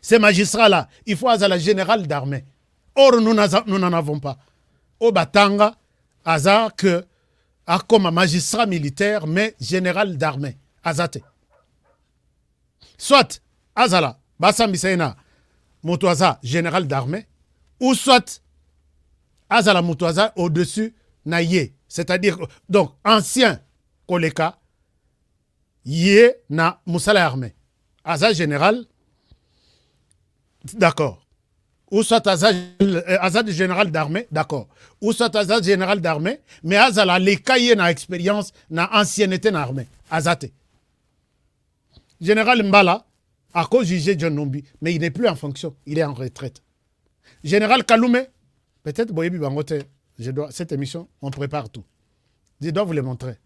Ces magistrats-là, il faut avoir la général d'armée. Or, nous n'en avons pas. Au Batanga, aza que a comme magistrat militaire mais général d'armée azate. Soit azala basa misaina motoaza général d'armée ou soit azala motoaza au-dessus naye, c'est-à-dire donc ancien koleka yé na musala armée. Aza général d'accord. Ou soit Azad général d'armée, d'accord. Ou soit Azad général d'armée, mais Azala les cahiers na expérience, na ancienneté na armée. Azate. Général Mbala, à cause jugé John Nombi, mais il n'est plus en fonction, il est en retraite. Général Kaloumé, peut-être Boyebi Bangote, cette émission, on prépare tout. Je dois vous les montrer.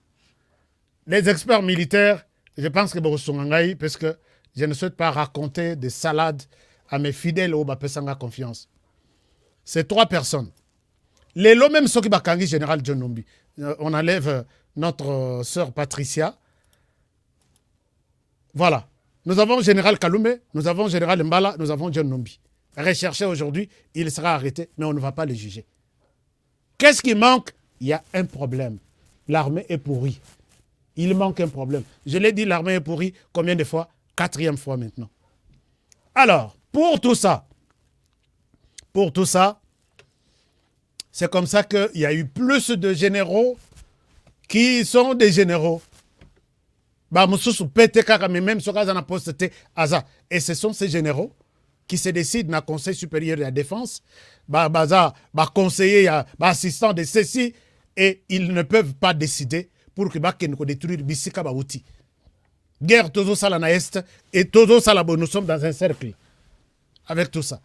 Les experts militaires, je pense que Borosongangaï, parce que je ne souhaite pas raconter des salades à mes fidèles au Bapesanga confiance. C'est 3 personnes. Les lots même ceux qui bakangi général John Nombi. On enlève notre sœur Patricia. Voilà. Nous avons général Kaloumé, nous avons général Mbala, nous avons John Nombi. Recherché aujourd'hui, il sera arrêté, mais on ne va pas le juger. Qu'est-ce qui manque? Il y a un problème. L'armée est pourrie. Il manque un problème. Je l'ai dit, l'armée est pourrie combien de fois? 4e fois maintenant. Alors, pour tout ça, c'est comme ça qu'il y a eu plus de généraux qui sont des généraux. Et ce sont ces généraux qui se décident dans le Conseil supérieur de la défense, conseiller, assistant de ceci, et ils ne peuvent pas décider pour que détruire Bissika Baouti. Guerre Tozo Sala na Est et Tozo Salabo, nous sommes dans un cercle. Avec tout ça.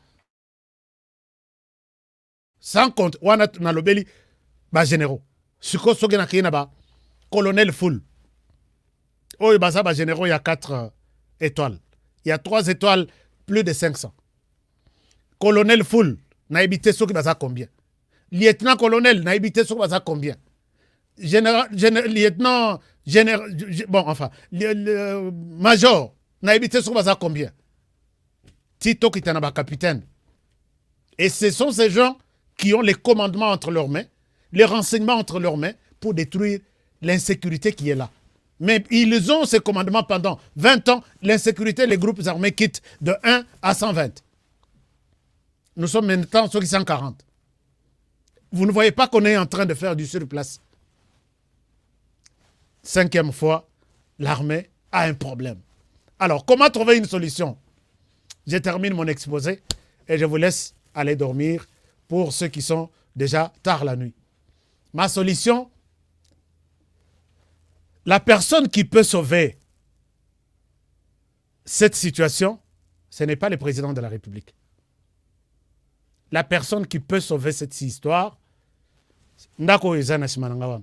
Sans compte, on a nalobeli généraux. Suko Sogena Kina colonel full. Oh, généraux, il y a 4 étoiles. Il y a 3 étoiles, plus de 500. Colonel full, n'a habité Soki Baza combien? Lieutenant colonel, n'a habité Soki Baza combien? Lieutenant, major, n'a habité Soki Baza combien? Tito Kitanaba capitaine. Et ce sont ces gens qui ont les commandements entre leurs mains, les renseignements entre leurs mains pour détruire l'insécurité qui est là. Mais ils ont ces commandements pendant 20 ans. L'insécurité, les groupes armés quittent de 1 à 120. Nous sommes maintenant sur 140. Vous ne voyez pas qu'on est en train de faire du surplace. 5e fois, l'armée a un problème. Alors, comment trouver une solution? Je termine mon exposé et je vous laisse aller dormir pour ceux qui sont déjà tard la nuit. Ma solution, la personne qui peut sauver cette situation, ce n'est pas le président de la République. La personne qui peut sauver cette histoire, Ndako Ezana Simananga.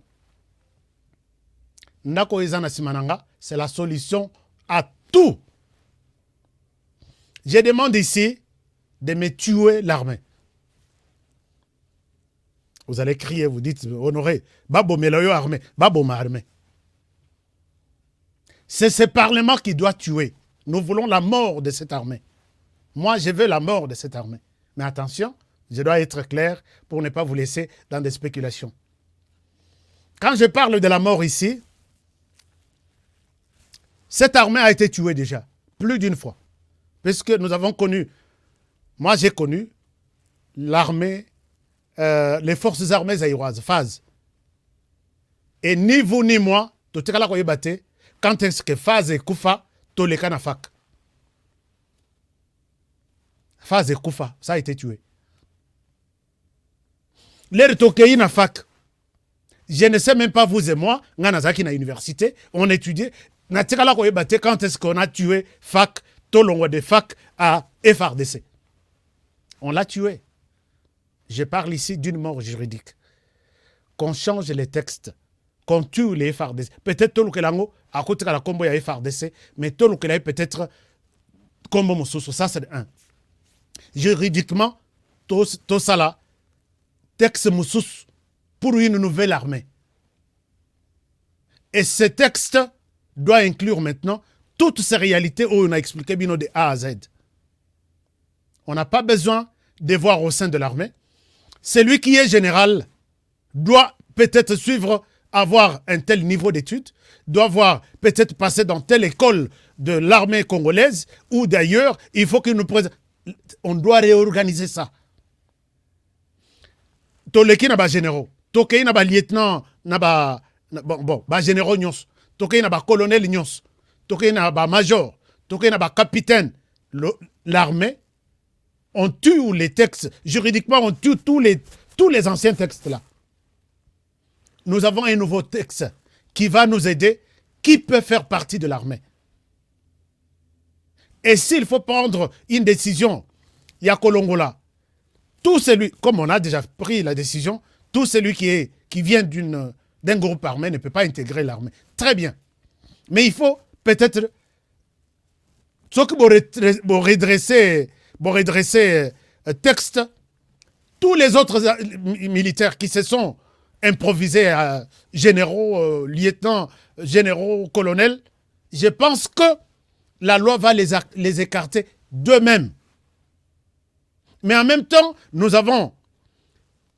Ndako Ezana Simananga, c'est la solution à tout. Je demande ici de me tuer l'armée. Vous allez crier, vous dites, honoré, Babo Meloyo armée, Babo ma armée. C'est ce Parlement qui doit tuer. Nous voulons la mort de cette armée. Moi, je veux la mort de cette armée. Mais attention, je dois être clair pour ne pas vous laisser dans des spéculations. Quand je parle de la mort ici, cette armée a été tuée déjà, plus d'une fois. Puisque nous avons connu, moi j'ai connu l'armée, les forces armées zaïroises, FAZ. Et ni vous ni moi, tout est là qu'on y battait, quand est-ce que FAZ et Koufa, tout les cas na fac. FAZ et Koufa, ça a été tué. L'air Tokei na fac. Je ne sais même pas vous et moi, Nganazaki na université, on étudiait, na tika là qu'on y battait, quand est-ce qu'on a tué fac, tout long de fac à FRDC. On l'a tué. Je parle ici d'une mort juridique. Qu'on change les textes, qu'on tue les FRDC. Peut-être tout le que l'ango, à côté de la combo, il y a FRDC, mais tout le que l'ango peut-être combo moussous. Ça, c'est un. Juridiquement, tout ça là, texte moussous pour une nouvelle armée. Et ce texte doit inclure maintenant toutes ces réalités où on a expliqué bien de A à Z. On n'a pas besoin de voir au sein de l'armée. Celui qui est général doit peut-être suivre, avoir un tel niveau d'études, doit avoir peut-être passé dans telle école de l'armée congolaise ou d'ailleurs, il faut qu'il nous présente. On doit réorganiser ça. Toleki na ba généraux, tokei na ba lieutenant, na ba généraux nyos, tokei na ba colonel nyos, tokei na ba major, tokei na ba capitaine. L'armée, on tue les textes, juridiquement on tue tous les anciens textes là. Nous avons un nouveau texte qui va nous aider, qui peut faire partie de l'armée. Et s'il faut prendre une décision, il y a Kolongola. Tout celui, comme on a déjà pris la décision, tout celui qui vient d'un groupe armé ne peut pas intégrer l'armée. Très bien. Mais il faut peut-être... Ce qui vont redresser texte, tous les autres militaires qui se sont improvisés à généraux, lieutenants, généraux, colonels, je pense que la loi va les écarter d'eux-mêmes. Mais en même temps, nous avons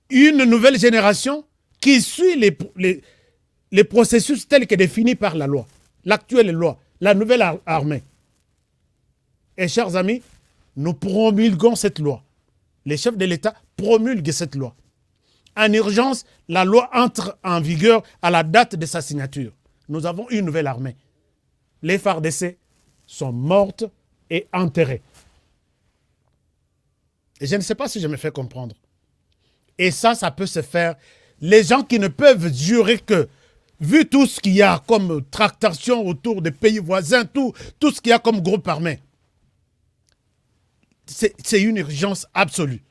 une nouvelle génération qui suit les processus tels que définis par la loi, l'actuelle loi, la nouvelle armée. Et chers amis, nous promulguons cette loi. Les chefs de l'État promulguent cette loi. En urgence, la loi entre en vigueur à la date de sa signature. Nous avons une nouvelle armée. Les FARDC sont mortes et enterrées. Et je ne sais pas si je me fais comprendre. Et ça peut se faire. Les gens qui ne peuvent jurer que, vu tout ce qu'il y a comme tractation autour des pays voisins, tout ce qu'il y a comme groupe armé, c'est une urgence absolue.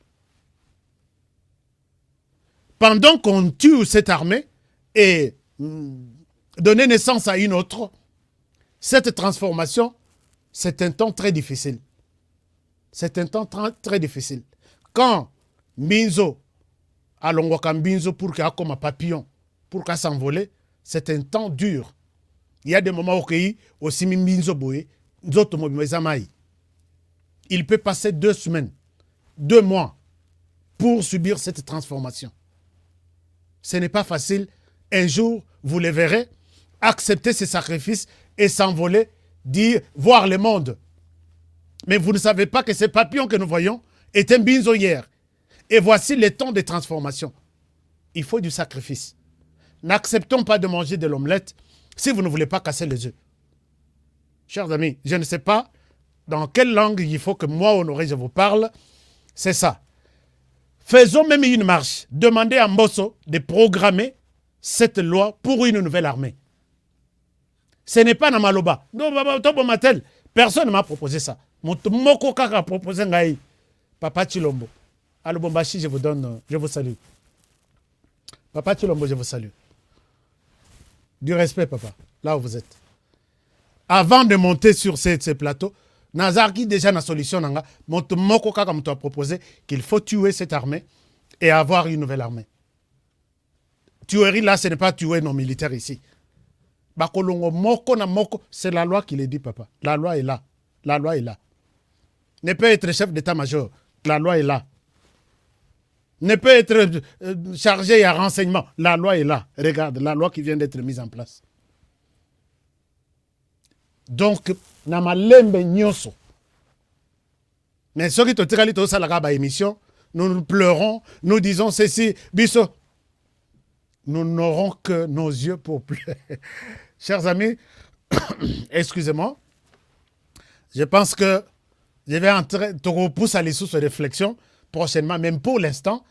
Pendant qu'on tue cette armée et donner naissance à une autre, cette transformation, c'est un temps très difficile. C'est un temps très difficile. Quand Mbinzo, alongwaka Mbinzo pour qu'il y ait comme un papillon, pour qu'il s'envole, c'est un temps dur. Il y a des moments où aussi Mbinzo boye, d'autres moments il peut passer 2 semaines, 2 mois pour subir cette transformation. Ce n'est pas facile. Un jour, vous le verrez, accepter ces sacrifices et s'envoler, dire, voir le monde. Mais vous ne savez pas que ces papillons que nous voyons est un Mbinzo hier. Et voici le temps de transformation. Il faut du sacrifice. N'acceptons pas de manger de l'omelette si vous ne voulez pas casser les œufs. Chers amis, je ne sais pas dans quelle langue il faut que moi, Honoré, je vous parle. C'est ça. Faisons même une marche. Demandez à Mbosso de programmer cette loi pour une nouvelle armée. Ce n'est pas Namaloba. Personne ne m'a proposé ça. Moko Kaka a proposé Ngaï. Papa Chilombo. À Lubumbashi, je vous salue. Papa Chilombo, je vous salue. Du respect, papa, là où vous êtes. Avant de monter sur ces plateaux, Nazarki déjà na solution nanga, Moko Kaka m'a proposé qu'il faut tuer cette armée et avoir une nouvelle armée. Tuerie là, ce n'est pas tuer nos militaires ici. Bakolongo Moko na Moko, c'est la loi qui le dit, papa. La loi est là. La loi est là. Ne peut être chef d'état-major. La loi est là. Ne peut être chargé à renseignement. La loi est là. Regarde, la loi qui vient d'être mise en place. Donc, namalembe nyoso. Mais ceux qui te tirent tout ça la émission, nous pleurons, nous disons ceci, biso. Nous n'aurons que nos yeux pour pleurer. Chers amis, excusez-moi. Je pense que je vais entrer, te repousse à l'issue sur réflexion prochainement, même pour l'instant.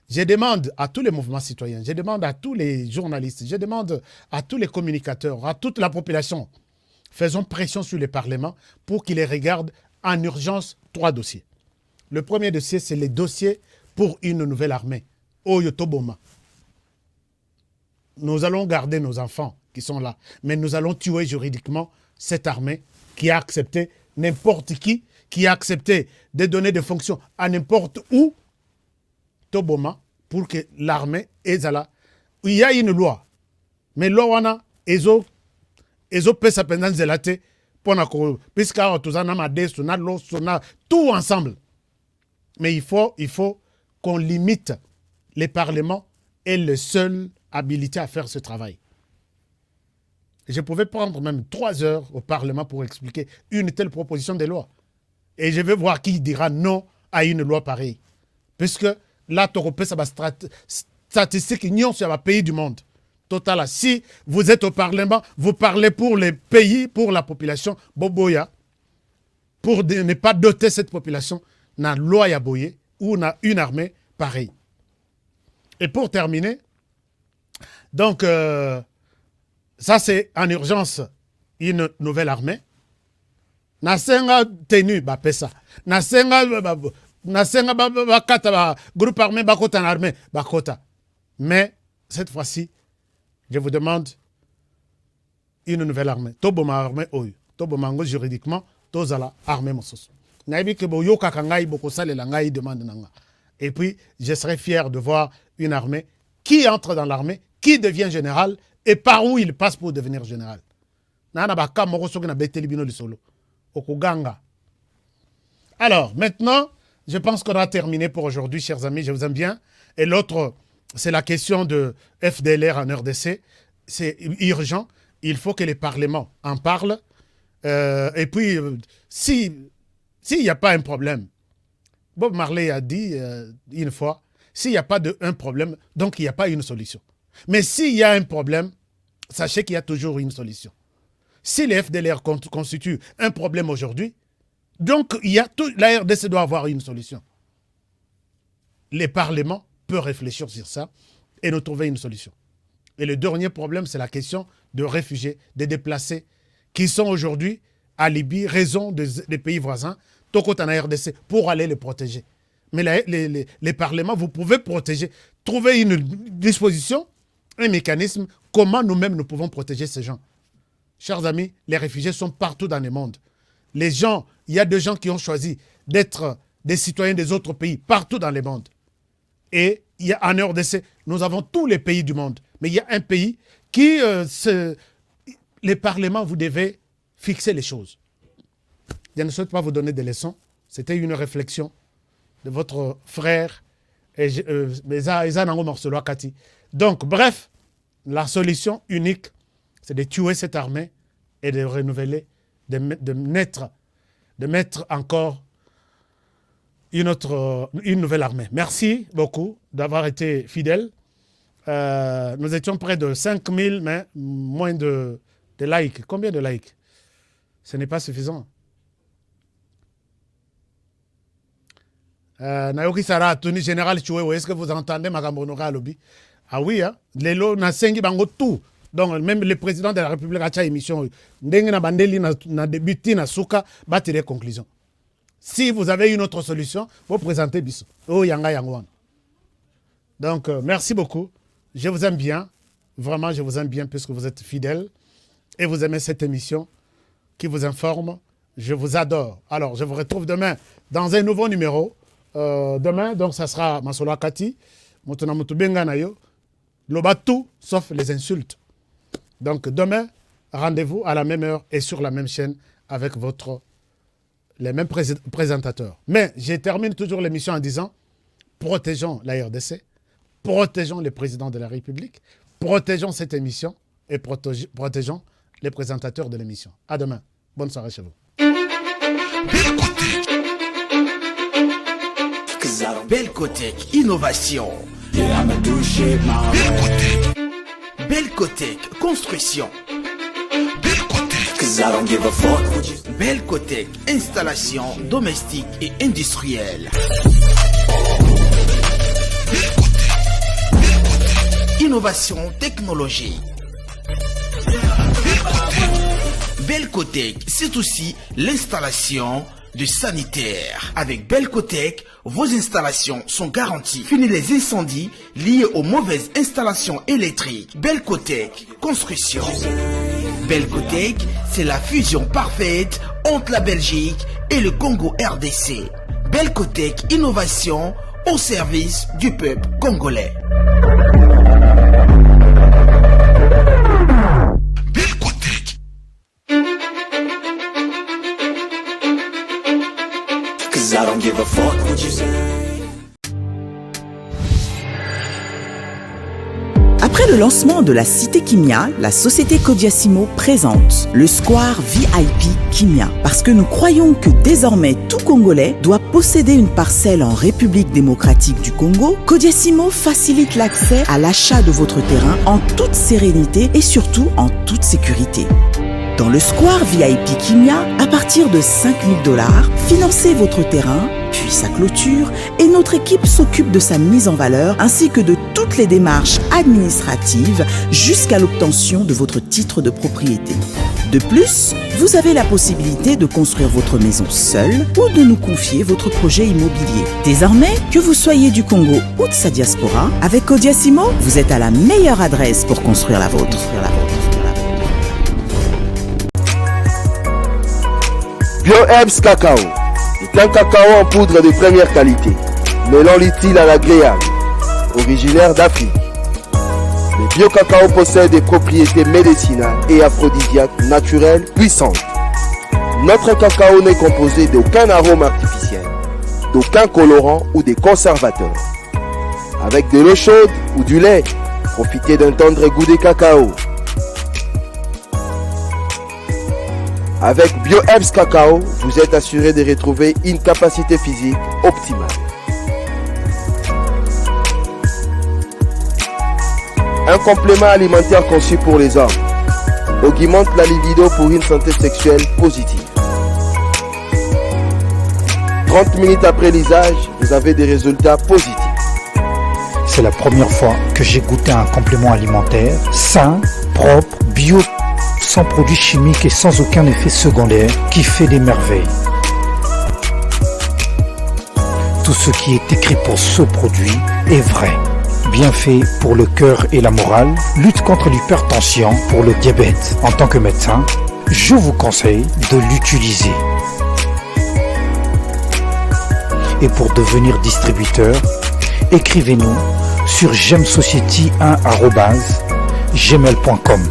Je demande à tous les mouvements citoyens, je demande à tous les journalistes, je demande à tous les communicateurs, à toute la population, faisons pression sur le Parlement pour qu'ils les regardent en urgence 3 dossiers. Le premier dossier, c'est les dossiers pour une nouvelle armée, Oyo Toboma. Nous allons garder nos enfants qui sont là, mais nous allons tuer juridiquement cette armée qui a accepté n'importe qui a accepté de donner des fonctions à n'importe où, Toboma, pour que l'armée est là. Il y a une loi, mais loi wana ezo pesa pendant zelate pour na ko puisqu'à tous en amades na lo sona tout ensemble. Mais il faut qu'on limite les parlements est le seul habilité à faire ce travail. Je pouvais prendre même 3 heures au Parlement pour expliquer une telle proposition de loi. Et je vais voir qui dira non à une loi pareille. Puisque là, tu repères ça statistique sur le pays du monde. Total, si vous êtes au Parlement, vous parlez pour les pays, pour la population, Boboya, pour ne pas doter cette population d'une loi Yaboye ou une armée pareille. Et pour terminer, donc, ça c'est en urgence une nouvelle armée. Nasenga tenu ba pesa. Nasenga bakata groupe armé bakota en armée bakota. Mais cette fois-ci, je vous demande une nouvelle armée. Toboma armée oyo. Tobomango juridiquement tozala armée mosusu. Naibi ke boyoka kangai bokosale la ngai demande nanga. Et puis je serai fier de voir une armée qui entre dans l'armée, qui devient général et par où il passe pour devenir général. Alors, maintenant, je pense qu'on a terminé pour aujourd'hui, chers amis, je vous aime bien. Et l'autre, c'est la question de FDLR en RDC. C'est urgent, il faut que les parlements en parlent. Et puis, s'il n'y a pas un problème, Bob Marley a dit une fois, s'il n'y a pas un problème, donc il n'y a pas une solution. Mais s'il y a un problème, sachez qu'il y a toujours une solution. Si les FDLR constituent un problème aujourd'hui, donc la RDC doit avoir une solution. Les parlements peuvent réfléchir sur ça et nous trouver une solution. Et le dernier problème, c'est la question de réfugiés, des déplacés qui sont aujourd'hui à Libye, raison des pays voisins, Tokota en RDC, pour aller les protéger. Mais les parlements, vous pouvez protéger, trouver une disposition, un mécanisme, comment nous-mêmes nous pouvons protéger ces gens. Chers amis, les réfugiés sont partout dans le monde. Les gens, il y a des gens qui ont choisi d'être des citoyens des autres pays, partout dans le monde. Et il y a en RDC, nous avons tous les pays du monde. Mais il y a un pays qui, les parlements, vous devez fixer les choses. Je ne souhaite pas vous donner des leçons. C'était une réflexion de votre frère, donc, bref, la solution unique, c'est de tuer cette armée et de renouveler, de mettre encore une nouvelle armée. Merci beaucoup d'avoir été fidèles. Nous étions près de 5000, mais moins de likes. Combien de likes? Ce n'est pas suffisant. Nayoki Sara, Tony Général Choué, est-ce que vous entendez Magambonoga Lobby? Ah oui, hein? Lelo na sengi bango tout. Donc même le président de la République a fait émission. Ndenge na bandeli na débuté na souka ba tirer conclusion. Si vous avez une autre solution, vous présentez biso. Oh yanga yangwan. Donc merci beaucoup. Je vous aime bien. Vraiment, je vous aime bien puisque vous êtes fidèles et vous aimez cette émission qui vous informe. Je vous adore. Alors, je vous retrouve demain dans un nouveau numéro. Demain, donc, ça sera Masolo Akati, Motuna Mutubenga Nayo, Lobatu, sauf les insultes. Donc, demain, rendez-vous à la même heure et sur la même chaîne avec les mêmes présentateurs. Mais je termine toujours l'émission en disant, protégeons la RDC, protégeons le président de la République, protégeons cette émission et protégeons les présentateurs de l'émission. À demain. Bonne soirée chez vous. Belcotech Innovation. Belcotech Construction. Belcotech Installation domestique et industrielle. Innovation technologie. Belcotech, c'est aussi l'installation de sanitaires. Avec Belcotech, vos installations sont garanties. Fini les incendies liés aux mauvaises installations électriques. Belcotech Construction. Belcotech, c'est la fusion parfaite entre la Belgique et le Congo RDC. Belcotech Innovation au service du peuple congolais. I don't give a fuck what you say. Après le lancement de la Cité Kimia, la société Kodiasimo présente le Square VIP Kimia. Parce que nous croyons que désormais tout Congolais doit posséder une parcelle en République démocratique du Congo, Kodiasimo facilite l'accès à l'achat de votre terrain en toute sérénité et surtout en toute sécurité. Dans le Square VIP Kimia, à partir de 5 000 $, financez votre terrain, puis sa clôture, et notre équipe s'occupe de sa mise en valeur ainsi que de toutes les démarches administratives jusqu'à l'obtention de votre titre de propriété. De plus, vous avez la possibilité de construire votre maison seule ou de nous confier votre projet immobilier. Désormais, que vous soyez du Congo ou de sa diaspora, avec Kodiasimo, vous êtes à la meilleure adresse pour construire la vôtre. BioHerbs Cacao est un cacao en poudre de première qualité, mêlant l'utile à l'agréable, originaire d'Afrique. Le bio-cacao possède des propriétés médicinales et aphrodisiaques naturelles puissantes. Notre cacao n'est composé d'aucun arôme artificiel, d'aucun colorant ou des conservateurs. Avec de l'eau chaude ou du lait, profitez d'un tendre goût de cacao. Avec BioHerbs Cacao, vous êtes assuré de retrouver une capacité physique optimale. Un complément alimentaire conçu pour les hommes augmente la libido pour une santé sexuelle positive. 30 minutes après l'usage, vous avez des résultats positifs. C'est la première fois que j'ai goûté un complément alimentaire sain, propre, bio, sans produits chimiques et sans aucun effet secondaire qui fait des merveilles. Tout ce qui est écrit pour ce produit est vrai. Bienfait pour le cœur et la morale, lutte contre l'hypertension, pour le diabète. En tant que médecin, je vous conseille de l'utiliser. Et pour devenir distributeur, écrivez-nous sur gemsociety1@gmail.com.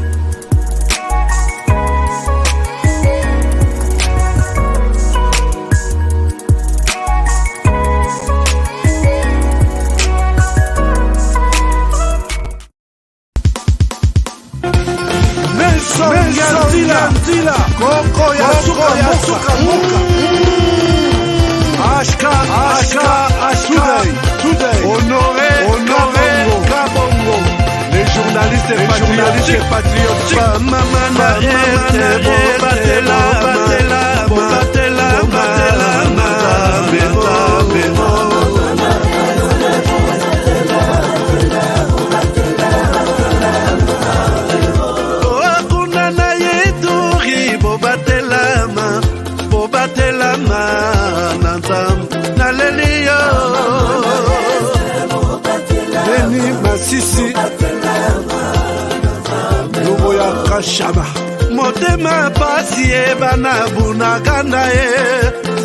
Shama motema pasi bana bunaganda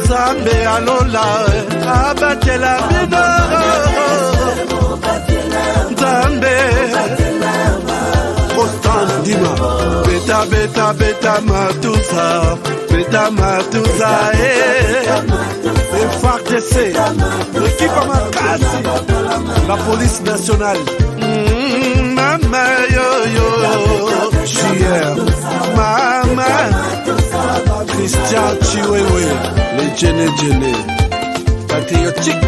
zambe alola abatela bino zambe Constant Dima beta matusa FARDC l'équipe à Makassi la police nationale mama yo Chier, Mama, Christian Chiwewe, les Djene, patriotique.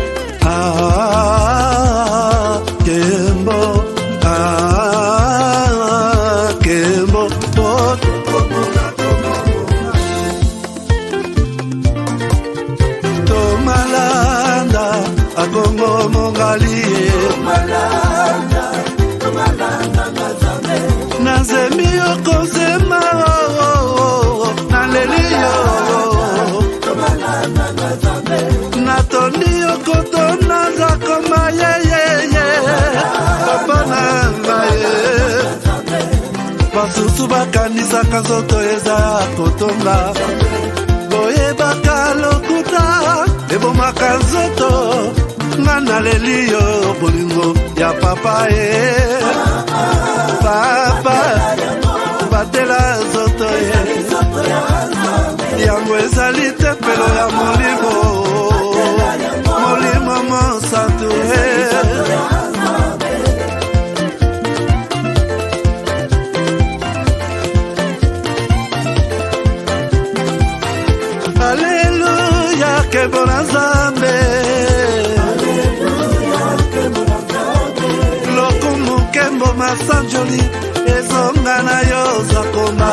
Kembo, Kembo, Tomalanda, Agongo Mongali, Nazemi okozema naleliyo natoni okotona zakoma yeyeye kapana ngaye basusu bakanisaka nzoto eza kotonga boyebaka lokuta ebomaka nzoto nga naleliyo bolingo ya papa papa batela zoto yango ezali tempelo ya molimo mosantu mokoli ezonga na yo zakomba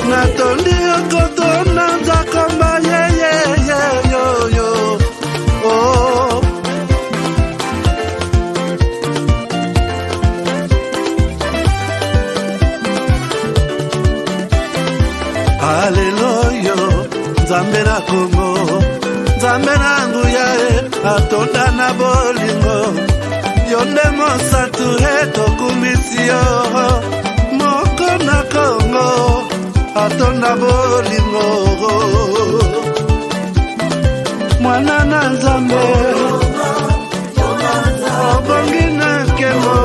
natondi okotona zakomba yeyeyeyoyo oh. Haleluya Nzambe na Kongo Nzambe na nguya atonda na bolingo Yonde mosatu etokumisi yo Moko na Kongo atonda bolingo Mwana na Nzambe Obongi na kemo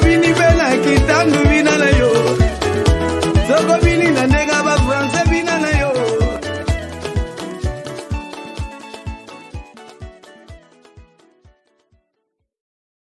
Bini bela kitangu